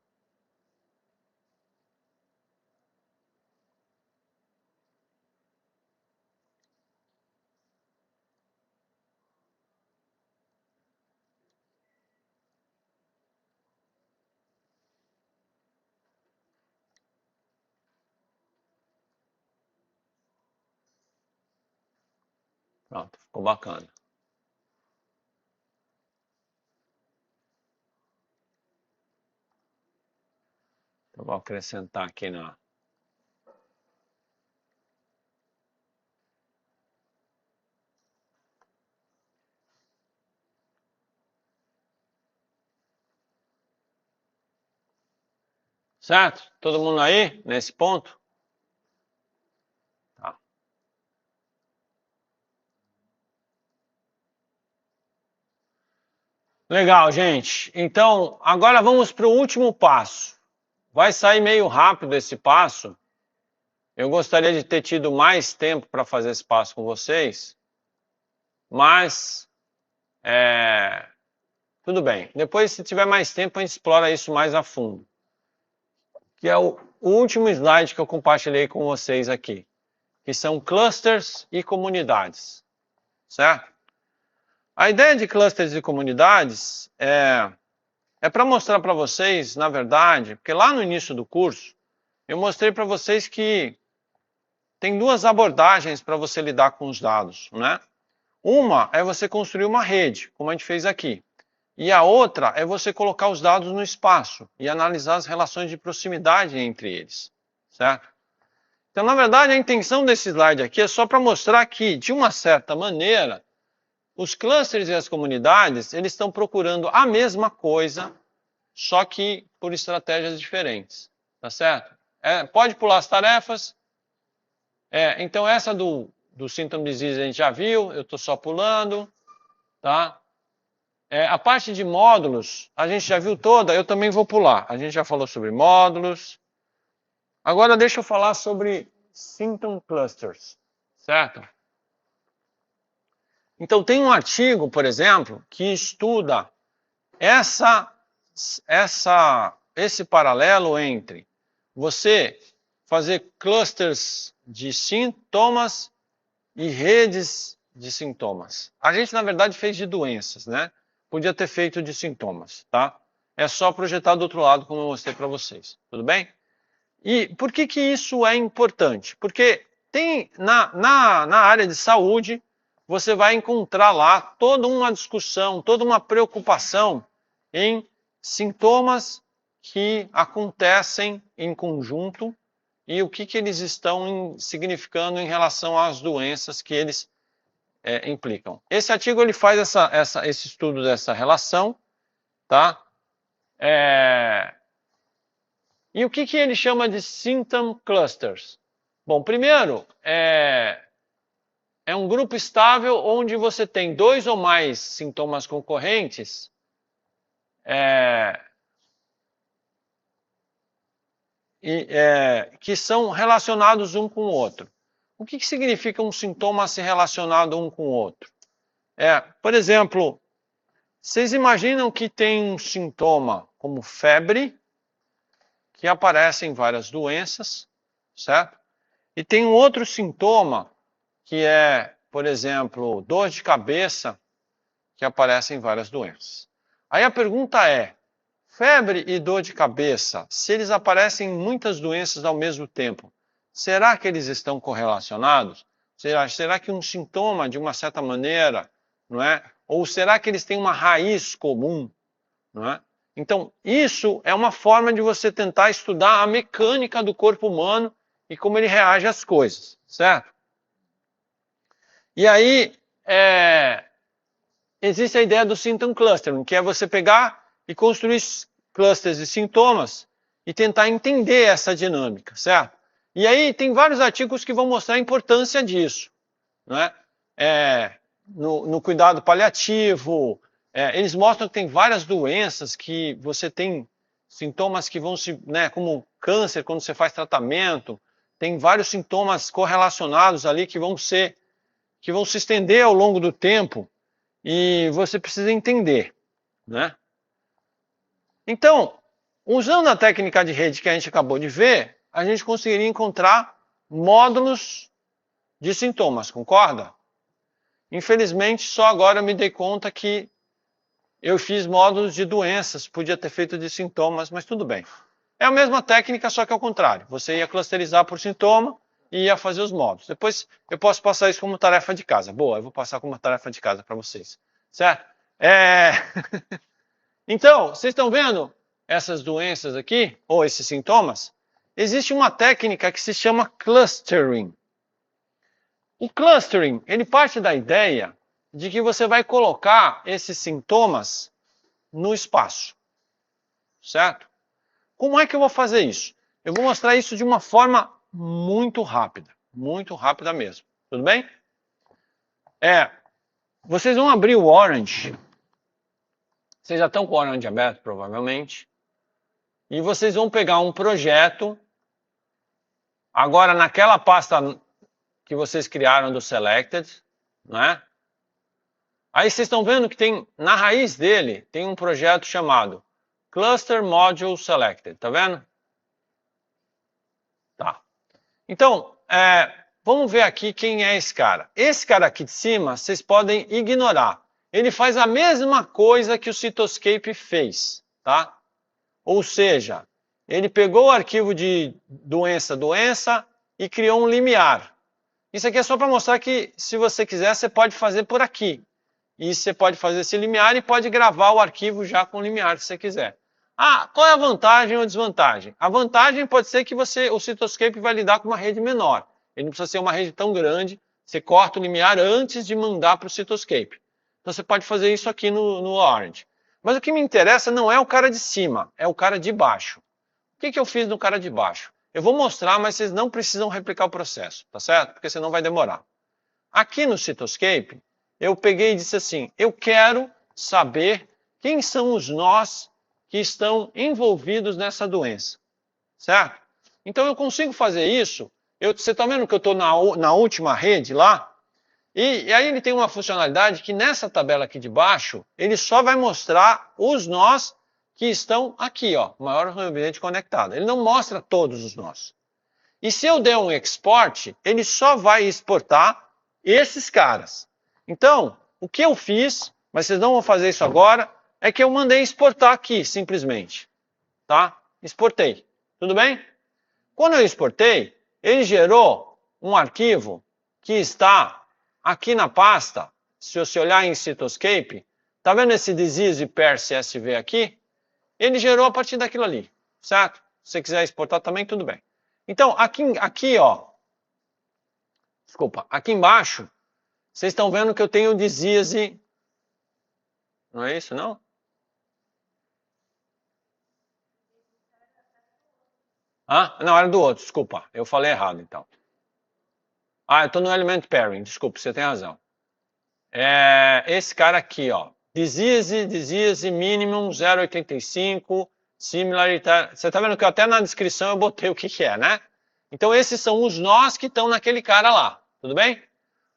Speaker 1: Pronto, ficou bacana. Eu vou acrescentar aqui na... Certo? Todo mundo aí, nesse ponto? Tá. Legal, gente. Então, agora vamos para o último passo. Vai sair meio rápido esse passo. Eu gostaria de ter tido mais tempo para fazer esse passo com vocês. Mas, tudo bem. Depois, se tiver mais tempo, a gente explora isso mais a fundo. Que é o último slide que eu compartilhei com vocês aqui. Que são clusters e comunidades. Certo? A ideia de clusters e comunidades é para mostrar para vocês, na verdade, porque lá no início do curso, eu mostrei para vocês que tem duas abordagens para você lidar com os dados, né? Uma é você construir uma rede, como a gente fez aqui. E a outra é você colocar os dados no espaço e analisar as relações de proximidade entre eles, certo? Então, na verdade, a intenção desse slide aqui é só para mostrar que, de uma certa maneira, os clusters e as comunidades, eles estão procurando a mesma coisa, só que por estratégias diferentes, tá certo? Pode pular as tarefas. Então, essa do Symptom Disease a gente já viu, eu estou só pulando, tá? A parte de módulos, a gente já viu toda, eu também vou pular. A gente já falou sobre módulos. Agora deixa eu falar sobre Symptom Clusters, certo? Então tem um artigo, por exemplo, que estuda esse paralelo entre você fazer clusters de sintomas e redes de sintomas. A gente, na verdade, fez de doenças, né? Podia ter feito de sintomas, tá? É só projetar do outro lado, como eu mostrei para vocês. Tudo bem? E por que que isso é importante? Porque tem na área de saúde, você vai encontrar lá toda uma discussão, toda uma preocupação em sintomas que acontecem em conjunto e o que que eles estão significando em relação às doenças que eles implicam. Esse artigo ele faz esse estudo dessa relação, tá? E o que que ele chama de symptom clusters? Bom, primeiro, é um grupo estável onde você tem 2 ou mais sintomas concorrentes que são relacionados um com o outro. O que que significa um sintoma se relacionado um com o outro? Por exemplo, vocês imaginam que tem um sintoma como febre, que aparece em várias doenças, certo? E tem um outro sintoma, que é, por exemplo, dor de cabeça, que aparece em várias doenças. Aí a pergunta é, febre e dor de cabeça, se eles aparecem em muitas doenças ao mesmo tempo, será que eles estão correlacionados? Será que um sintoma, de uma certa maneira, não é? Ou será que eles têm uma raiz comum, não é? Então, isso é uma forma de você tentar estudar a mecânica do corpo humano e como ele reage às coisas, certo? E aí, existe a ideia do symptom clustering, que é você pegar e construir clusters de sintomas e tentar entender essa dinâmica, certo? E aí tem vários artigos que vão mostrar a importância disso, né? No cuidado paliativo, eles mostram que tem várias doenças que você tem sintomas que vão se, né, como câncer, quando você faz tratamento, tem vários sintomas correlacionados ali que vão se estender ao longo do tempo e você precisa entender, né? Então, usando a técnica de rede que a gente acabou de ver, a gente conseguiria encontrar módulos de sintomas, concorda? Infelizmente, só agora eu me dei conta que eu fiz módulos de doenças, podia ter feito de sintomas, mas tudo bem. É a mesma técnica, só que ao contrário. Você ia clusterizar por sintoma e ia fazer os módulos. Depois eu posso passar isso como tarefa de casa. Boa, eu vou passar como tarefa de casa para vocês. Certo? Então, vocês estão vendo essas doenças aqui, ou esses sintomas? Existe uma técnica que se chama clustering. O clustering, ele parte da ideia de que você vai colocar esses sintomas no espaço, certo? Como é que eu vou fazer isso? Eu vou mostrar isso de uma forma muito rápida mesmo, tudo bem? Vocês vão abrir o Orange, vocês já estão com o Orange aberto, provavelmente, e vocês vão pegar um projeto, agora naquela pasta que vocês criaram do Selected, não é? Aí vocês estão vendo que tem, na raiz dele, tem um projeto chamado Cluster Module Selected, tá vendo? Tá. Então, vamos ver aqui quem é esse cara. Esse cara aqui de cima, vocês podem ignorar. Ele faz a mesma coisa que o Cytoscape fez, tá? Ou seja, ele pegou o arquivo de doença e criou um limiar. Isso aqui é só para mostrar que, se você quiser, você pode fazer por aqui. E você pode fazer esse limiar e pode gravar o arquivo já com o limiar, se você quiser. Qual é a vantagem ou desvantagem? A vantagem pode ser que o Cytoscape vai lidar com uma rede menor. Ele não precisa ser uma rede tão grande. Você corta o limiar antes de mandar para o Cytoscape. Então você pode fazer isso aqui no Orange. Mas o que me interessa não é o cara de cima, é o cara de baixo. O que eu fiz no cara de baixo? Eu vou mostrar, mas vocês não precisam replicar o processo, tá certo? Porque senão vai demorar. Aqui no Cytoscape, eu peguei e disse assim, eu quero saber quem são os nós que estão envolvidos nessa doença, certo? Então eu consigo fazer isso, você está vendo que eu estou na última rede lá? E aí ele tem uma funcionalidade que nessa tabela aqui de baixo, ele só vai mostrar os nós que estão aqui, ó, maior ambiente conectado. Ele não mostra todos os nós. E se eu der um export, ele só vai exportar esses caras. Então, o que eu fiz, mas vocês não vão fazer isso agora, é que eu mandei exportar aqui, simplesmente. Tá? Exportei. Tudo bem? Quando eu exportei, ele gerou um arquivo que está aqui na pasta. Se você olhar em Cytoscape, tá vendo esse disease pair CSV aqui? Ele gerou a partir daquilo ali, certo? Se você quiser exportar também, tudo bem. Então, aqui, ó, desculpa, aqui embaixo, vocês estão vendo que eu tenho o disease, não é isso, não? Ah, não, era do outro, desculpa, eu falei errado, então. Ah, eu estou no element pairing, desculpa, você tem razão. É esse cara aqui, ó, disease minimum 0,85, similarity, você está vendo que até na descrição eu botei o que é, né? Então esses são os nós que estão naquele cara lá, tudo bem?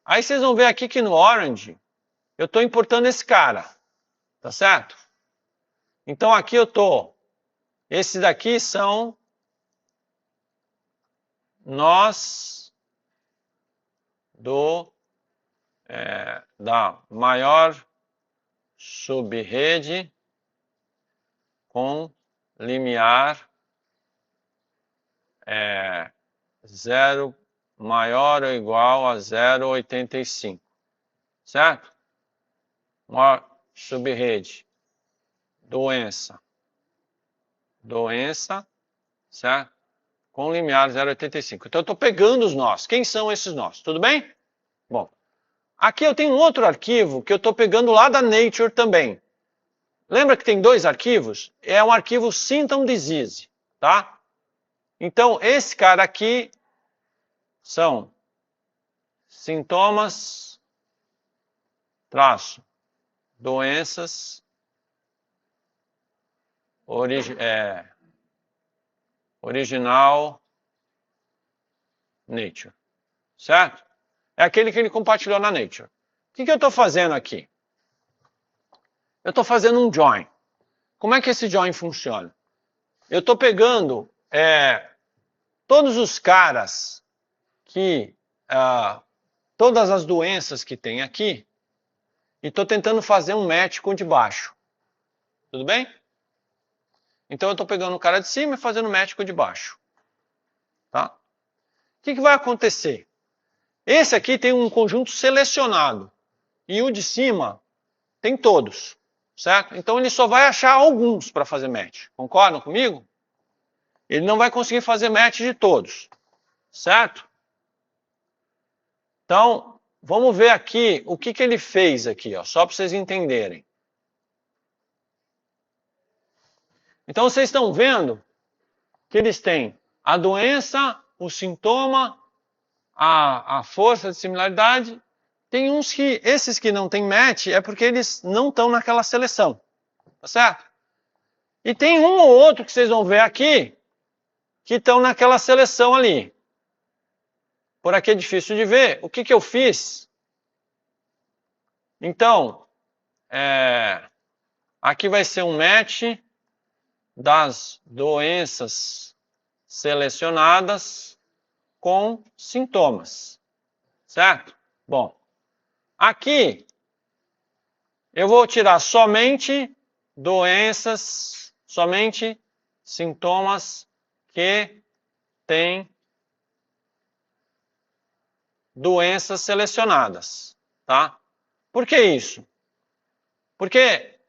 Speaker 1: Aí vocês vão ver aqui que no Orange, eu estou importando esse cara, tá certo? Então aqui eu estou, esses daqui são nós da maior subrede com limiar 0 maior ou igual a 0,85, certo? Maior subrede, doença, certo? Com limiar 0,85. Então eu estou pegando os nós. Quem são esses nós? Tudo bem? Bom, aqui eu tenho um outro arquivo que eu estou pegando lá da Nature também. Lembra que tem dois arquivos? É um arquivo Symptom Disease, tá? Então, esse cara aqui são sintomas, traço, doenças, original, Nature, certo? É aquele que ele compartilhou na Nature. O que eu estou fazendo aqui? Eu estou fazendo um join. Como é que esse join funciona? Eu estou pegando todos os caras que... todas as doenças que tem aqui e estou tentando fazer um match com o de baixo. Tudo bem? Então eu estou pegando o cara de cima e fazendo match com o de baixo. Tá? O que vai acontecer? Esse aqui tem um conjunto selecionado e o de cima tem todos, certo? Então ele só vai achar alguns para fazer match. Concordam comigo? Ele não vai conseguir fazer match de todos, certo? Então, vamos ver aqui o que ele fez aqui, ó, só para vocês entenderem. Então vocês estão vendo que eles têm a doença, o sintoma, a força de similaridade. Tem uns que, esses que não tem match, é porque eles não estão naquela seleção, tá certo? E tem um ou outro que vocês vão ver aqui, que estão naquela seleção ali. Por aqui é difícil de ver. O que eu fiz? Então, aqui vai ser um match das doenças selecionadas com sintomas, certo? Bom, aqui eu vou tirar somente doenças, somente sintomas que têm doenças selecionadas, tá? Por que isso? Porque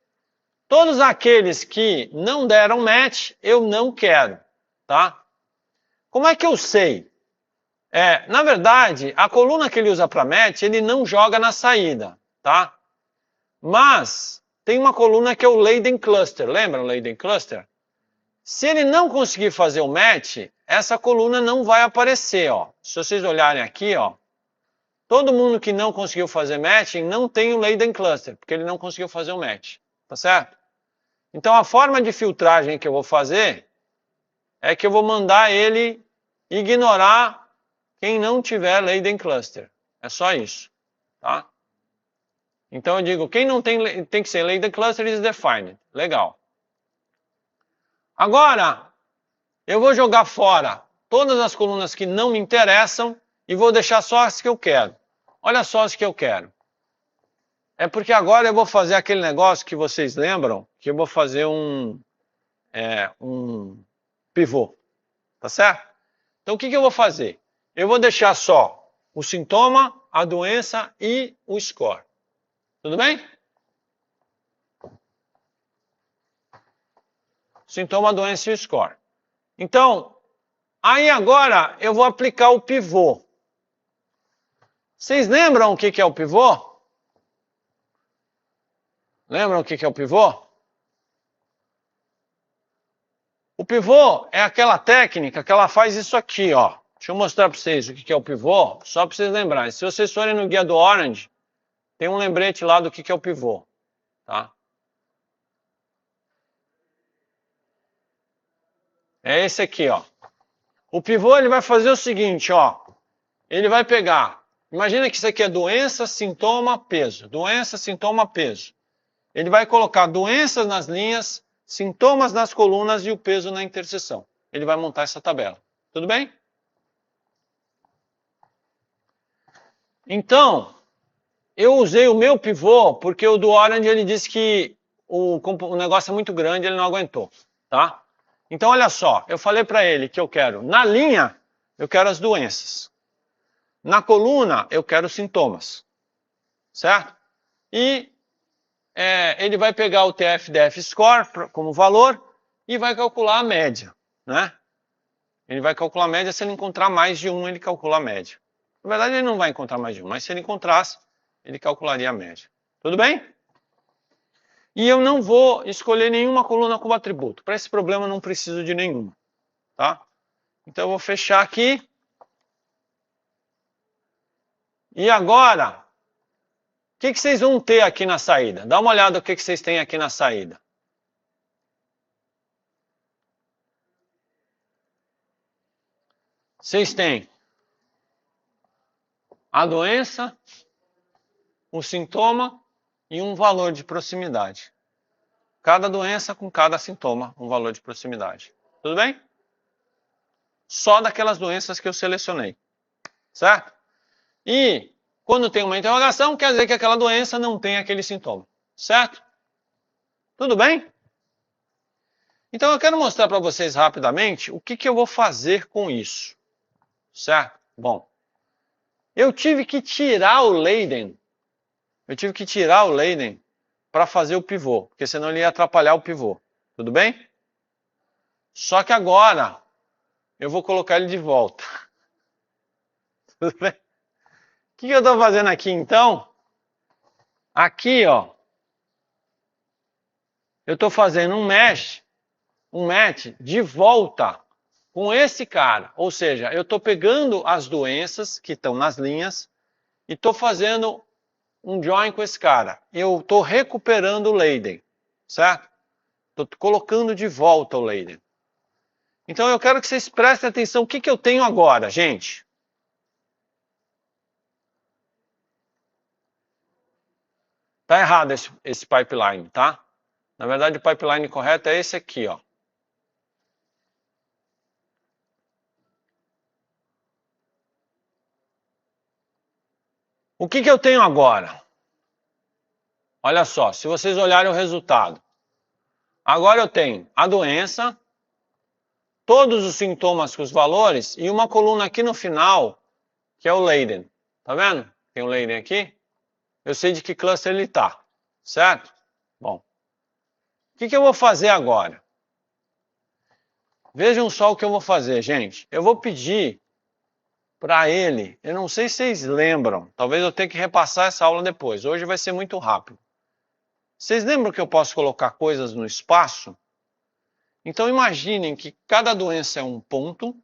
Speaker 1: todos aqueles que não deram match, eu não quero, tá? Como é que eu sei? Na verdade, a coluna que ele usa para match, ele não joga na saída, tá? Mas tem uma coluna que é o Leiden Cluster, lembra o Leiden Cluster? Se ele não conseguir fazer o match, essa coluna não vai aparecer, ó. Se vocês olharem aqui, ó, todo mundo que não conseguiu fazer matching não tem o Leiden Cluster, porque ele não conseguiu fazer o match, tá certo? Então a forma de filtragem que eu vou fazer é que eu vou mandar ele ignorar quem não tiver Leiden Cluster. É só isso, tá? Então eu digo, quem não tem que ser Leiden Cluster is defined. Legal. Agora, eu vou jogar fora todas as colunas que não me interessam e vou deixar só as que eu quero. Olha só as que eu quero. É porque agora eu vou fazer aquele negócio que vocês lembram, que eu vou fazer um pivô, tá certo? Então o que eu vou fazer? Eu vou deixar só o sintoma, a doença e o score. Tudo bem? Sintoma, doença e o score. Então, aí agora eu vou aplicar o pivô. Vocês lembram o que é o pivô? Lembram o que é o pivô? O pivô é aquela técnica que ela faz isso aqui, ó. Deixa eu mostrar para vocês o que é o pivô, só para vocês lembrarem. Se vocês forem no guia do Orange, tem um lembrete lá do que é o pivô, tá? É esse aqui, ó. O pivô ele vai fazer o seguinte, ó. Ele vai pegar, imagina que isso aqui é doença, sintoma, peso. Doença, sintoma, peso. Ele vai colocar doenças nas linhas, sintomas nas colunas e o peso na interseção. Ele vai montar essa tabela. Tudo bem? Então, eu usei o meu pivô porque o do Orange ele disse que o negócio é muito grande, ele não aguentou, tá? Então, olha só, eu falei para ele que eu quero, na linha, eu quero as doenças. Na coluna, eu quero os sintomas, certo? E ele vai pegar o TF-DF score como valor e vai calcular a média, né? Ele vai calcular a média, se ele encontrar mais de um, ele calcula a média. Na verdade, ele não vai encontrar mais de um, mas se ele encontrasse, ele calcularia a média. Tudo bem? E eu não vou escolher nenhuma coluna como atributo. Para esse problema, eu não preciso de nenhuma, tá? Então, eu vou fechar aqui. E agora, o que vocês vão ter aqui na saída? Dá uma olhada no que vocês têm aqui na saída. Vocês têm a doença, o sintoma e um valor de proximidade. Cada doença com cada sintoma, um valor de proximidade. Tudo bem? Só daquelas doenças que eu selecionei. Certo? E quando tem uma interrogação, quer dizer que aquela doença não tem aquele sintoma. Certo? Tudo bem? Então eu quero mostrar para vocês rapidamente o que eu vou fazer com isso. Certo? Bom, eu tive que tirar o Leiden. Eu tive que tirar o Leiden para fazer o pivô, porque senão ele ia atrapalhar o pivô. Tudo bem? Só que agora eu vou colocar ele de volta. Tudo bem? O que eu estou fazendo aqui então? Aqui, ó, eu estou fazendo um match de volta com esse cara. Ou seja, eu estou pegando as doenças que estão nas linhas e estou fazendo um join com esse cara. Eu estou recuperando o Leiden, certo? Estou colocando de volta o Leiden. Então eu quero que vocês prestem atenção. O que eu tenho agora, gente? Tá errado esse pipeline, tá? Na verdade, o pipeline correto é esse aqui, ó. O que eu tenho agora? Olha só, se vocês olharem o resultado. Agora eu tenho a doença, todos os sintomas com os valores e uma coluna aqui no final, que é o Leiden. Tá vendo? Tem o Leiden aqui. Eu sei de que cluster ele está, certo? Bom, o que eu vou fazer agora? Vejam só o que eu vou fazer, gente. Eu vou pedir para ele, eu não sei se vocês lembram, talvez eu tenha que repassar essa aula depois, hoje vai ser muito rápido. Vocês lembram que eu posso colocar coisas no espaço? Então imaginem que cada doença é um ponto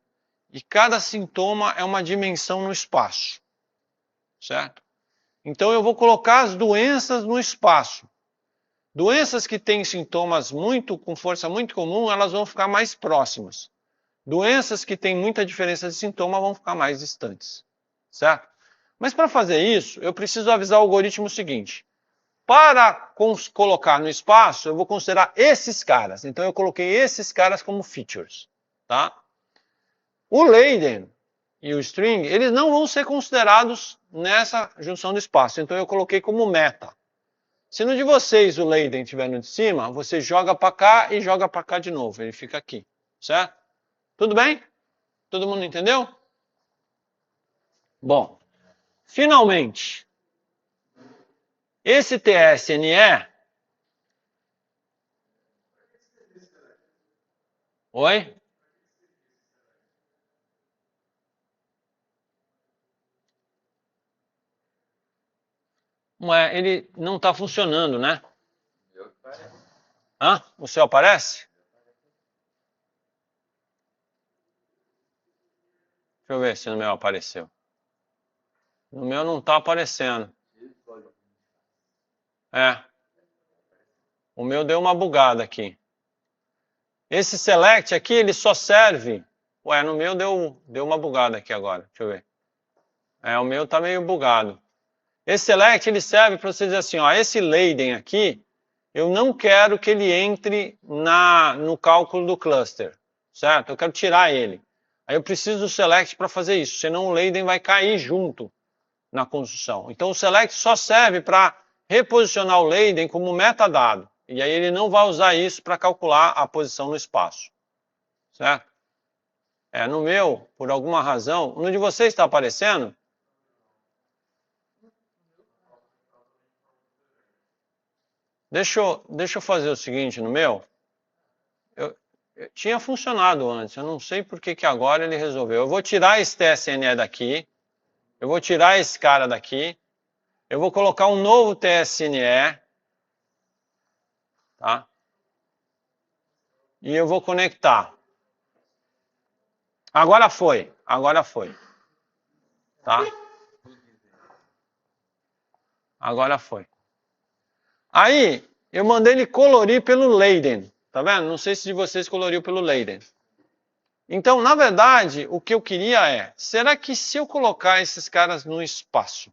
Speaker 1: e cada sintoma é uma dimensão no espaço, certo? Então eu vou colocar as doenças no espaço. Doenças que têm sintomas com força muito comum, elas vão ficar mais próximas. Doenças que têm muita diferença de sintoma vão ficar mais distantes, certo? Mas para fazer isso, eu preciso avisar o algoritmo o seguinte. Para colocar no espaço, eu vou considerar esses caras. Então eu coloquei esses caras como features, tá? O Leiden e o string, eles não vão ser considerados nessa junção de espaço. Então eu coloquei como meta. Se no de vocês o Leiden estiver no de cima, você joga para cá e joga para cá de novo. Ele fica aqui, certo? Tudo bem? Todo mundo entendeu? Bom, finalmente, esse TSNE... Oi? Ele não está funcionando, né? Hã? O seu aparece? Deixa eu ver se no meu apareceu. No meu não está aparecendo. É. O meu deu uma bugada aqui. Esse select aqui, ele só serve... Ué, no meu deu uma bugada aqui agora. Deixa eu ver. O meu está meio bugado. Esse select, ele serve para você dizer assim, ó, esse Leiden aqui, eu não quero que ele entre no cálculo do cluster, certo? Eu quero tirar ele. Aí eu preciso do select para fazer isso, senão o Leiden vai cair junto na construção. Então o select só serve para reposicionar o Leiden como metadado. E aí ele não vai usar isso para calcular a posição no espaço, certo? No meu, por alguma razão, no de vocês está aparecendo? Deixa eu fazer o seguinte no meu. Tinha funcionado antes, eu não sei por que agora ele resolveu. Eu vou tirar esse TSNE daqui, eu vou tirar esse cara daqui, eu vou colocar um novo TSNE, tá? E eu vou conectar. Agora foi, tá? Agora foi. Aí, eu mandei ele colorir pelo Leiden, tá vendo? Não sei se de vocês coloriu pelo Leiden. Então, na verdade, o que eu queria será que se eu colocar esses caras no espaço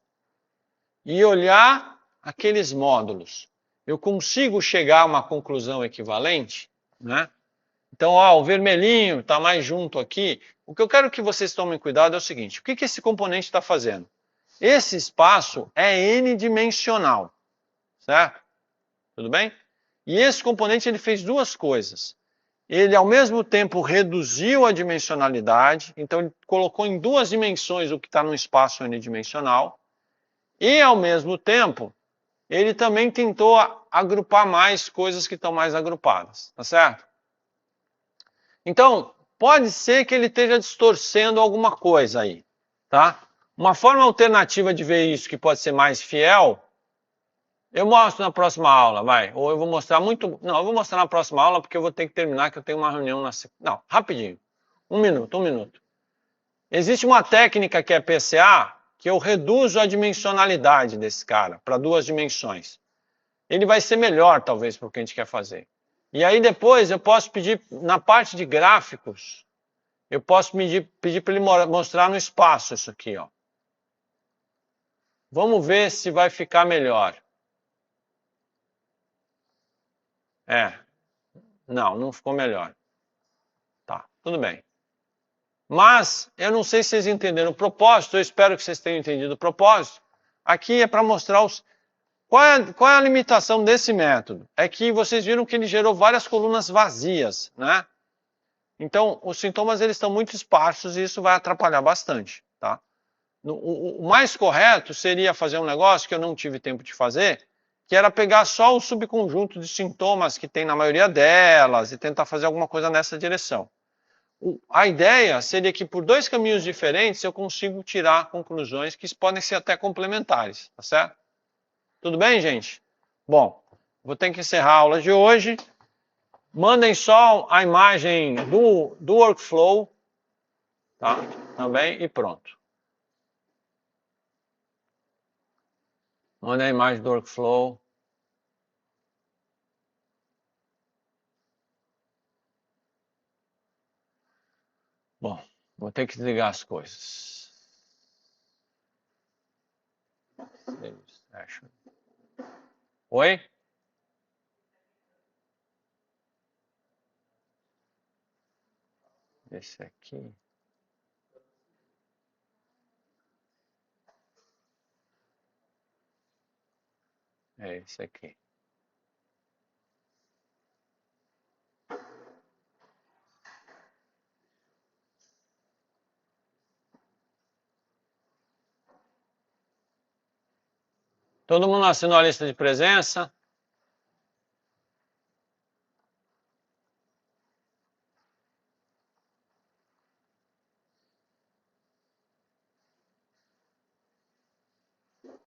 Speaker 1: e olhar aqueles módulos, eu consigo chegar a uma conclusão equivalente, né? Então, o vermelhinho está mais junto aqui. O que eu quero que vocês tomem cuidado é o seguinte, o que esse componente está fazendo? Esse espaço é n-dimensional, certo? Tudo bem? E esse componente ele fez duas coisas. Ele, ao mesmo tempo, reduziu a dimensionalidade, então ele colocou em duas dimensões o que está no espaço n-dimensional, e, ao mesmo tempo, ele também tentou agrupar mais coisas que estão mais agrupadas, tá certo? Então, pode ser que ele esteja distorcendo alguma coisa aí, tá? Uma forma alternativa de ver isso que pode ser mais fiel, eu mostro na próxima aula, vai. Ou eu vou mostrar muito... Não, eu vou mostrar na próxima aula porque eu vou ter que terminar, que eu tenho uma reunião na... Não, rapidinho. Um minuto. Existe uma técnica que é PCA, que eu reduzo a dimensionalidade desse cara para duas dimensões. Ele vai ser melhor, talvez, para o que a gente quer fazer. E aí depois eu posso pedir, na parte de gráficos, eu posso pedir para ele mostrar no espaço isso aqui, ó. Vamos ver se vai ficar melhor. Não ficou melhor. Tá, tudo bem. Mas, eu não sei se vocês entenderam o propósito, eu espero que vocês tenham entendido o propósito. Aqui é para mostrar qual é a limitação desse método? É que vocês viram que ele gerou várias colunas vazias, né? Então, os sintomas eles estão muito esparsos e isso vai atrapalhar bastante, tá? O mais correto seria fazer um negócio que eu não tive tempo de fazer, que era pegar só o subconjunto de sintomas que tem na maioria delas e tentar fazer alguma coisa nessa direção. A ideia seria que por dois caminhos diferentes eu consigo tirar conclusões que podem ser até complementares, tá certo? Tudo bem, gente? Bom, vou ter que encerrar a aula de hoje. Mandem só a imagem do workflow, tá? Também e pronto. Mandem a imagem do workflow. Bom, vou ter que desligar as coisas. Oi? Esse aqui. É esse aqui. Todo mundo assinou a lista de presença?